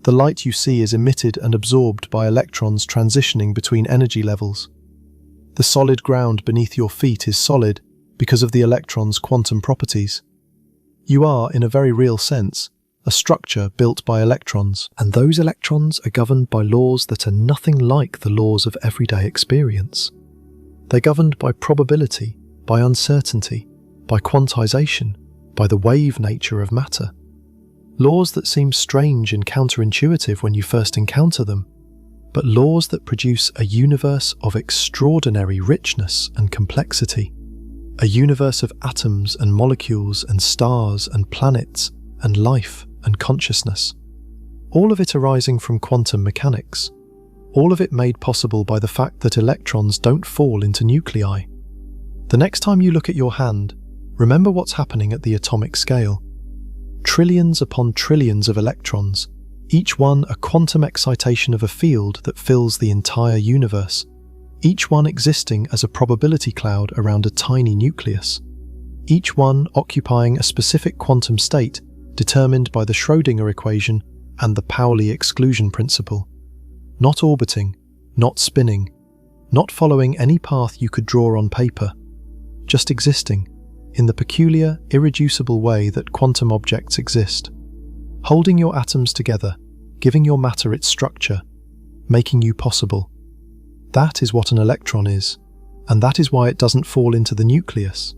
The light you see is emitted and absorbed by electrons transitioning between energy levels. The solid ground beneath your feet is solid because of the electron's quantum properties. You are, in a very real sense, a structure built by electrons, and those electrons are governed by laws that are nothing like the laws of everyday experience. They're governed by probability, by uncertainty, by quantization, by the wave nature of matter. Laws that seem strange and counterintuitive when you first encounter them, but laws that produce a universe of extraordinary richness and complexity. A universe of atoms and molecules and stars and planets and life and consciousness. All of it arising from quantum mechanics. All of it made possible by the fact that electrons don't fall into nuclei. The next time you look at your hand, remember what's happening at the atomic scale. Trillions upon trillions of electrons, each one a quantum excitation of a field that fills the entire universe, each one existing as a probability cloud around a tiny nucleus, each one occupying a specific quantum state determined by the Schrödinger equation and the Pauli exclusion principle. Not orbiting, not spinning, not following any path you could draw on paper, just existing, in the peculiar, irreducible way that quantum objects exist, holding your atoms together, giving your matter its structure, making you possible. That is what an electron is, and that is why it doesn't fall into the nucleus.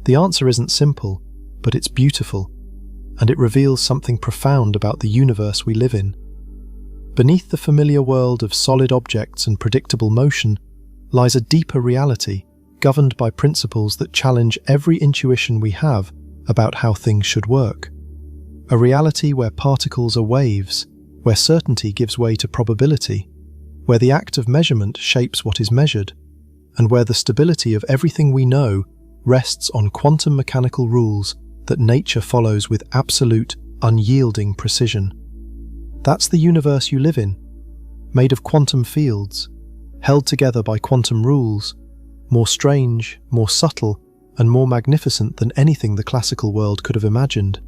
The answer isn't simple, but it's beautiful, and it reveals something profound about the universe we live in. Beneath the familiar world of solid objects and predictable motion lies a deeper reality, governed by principles that challenge every intuition we have about how things should work. A reality where particles are waves, where certainty gives way to probability, where the act of measurement shapes what is measured, and where the stability of everything we know rests on quantum mechanical rules that nature follows with absolute, unyielding precision. That's the universe you live in, made of quantum fields, held together by quantum rules, more strange, more subtle, and more magnificent than anything the classical world could have imagined.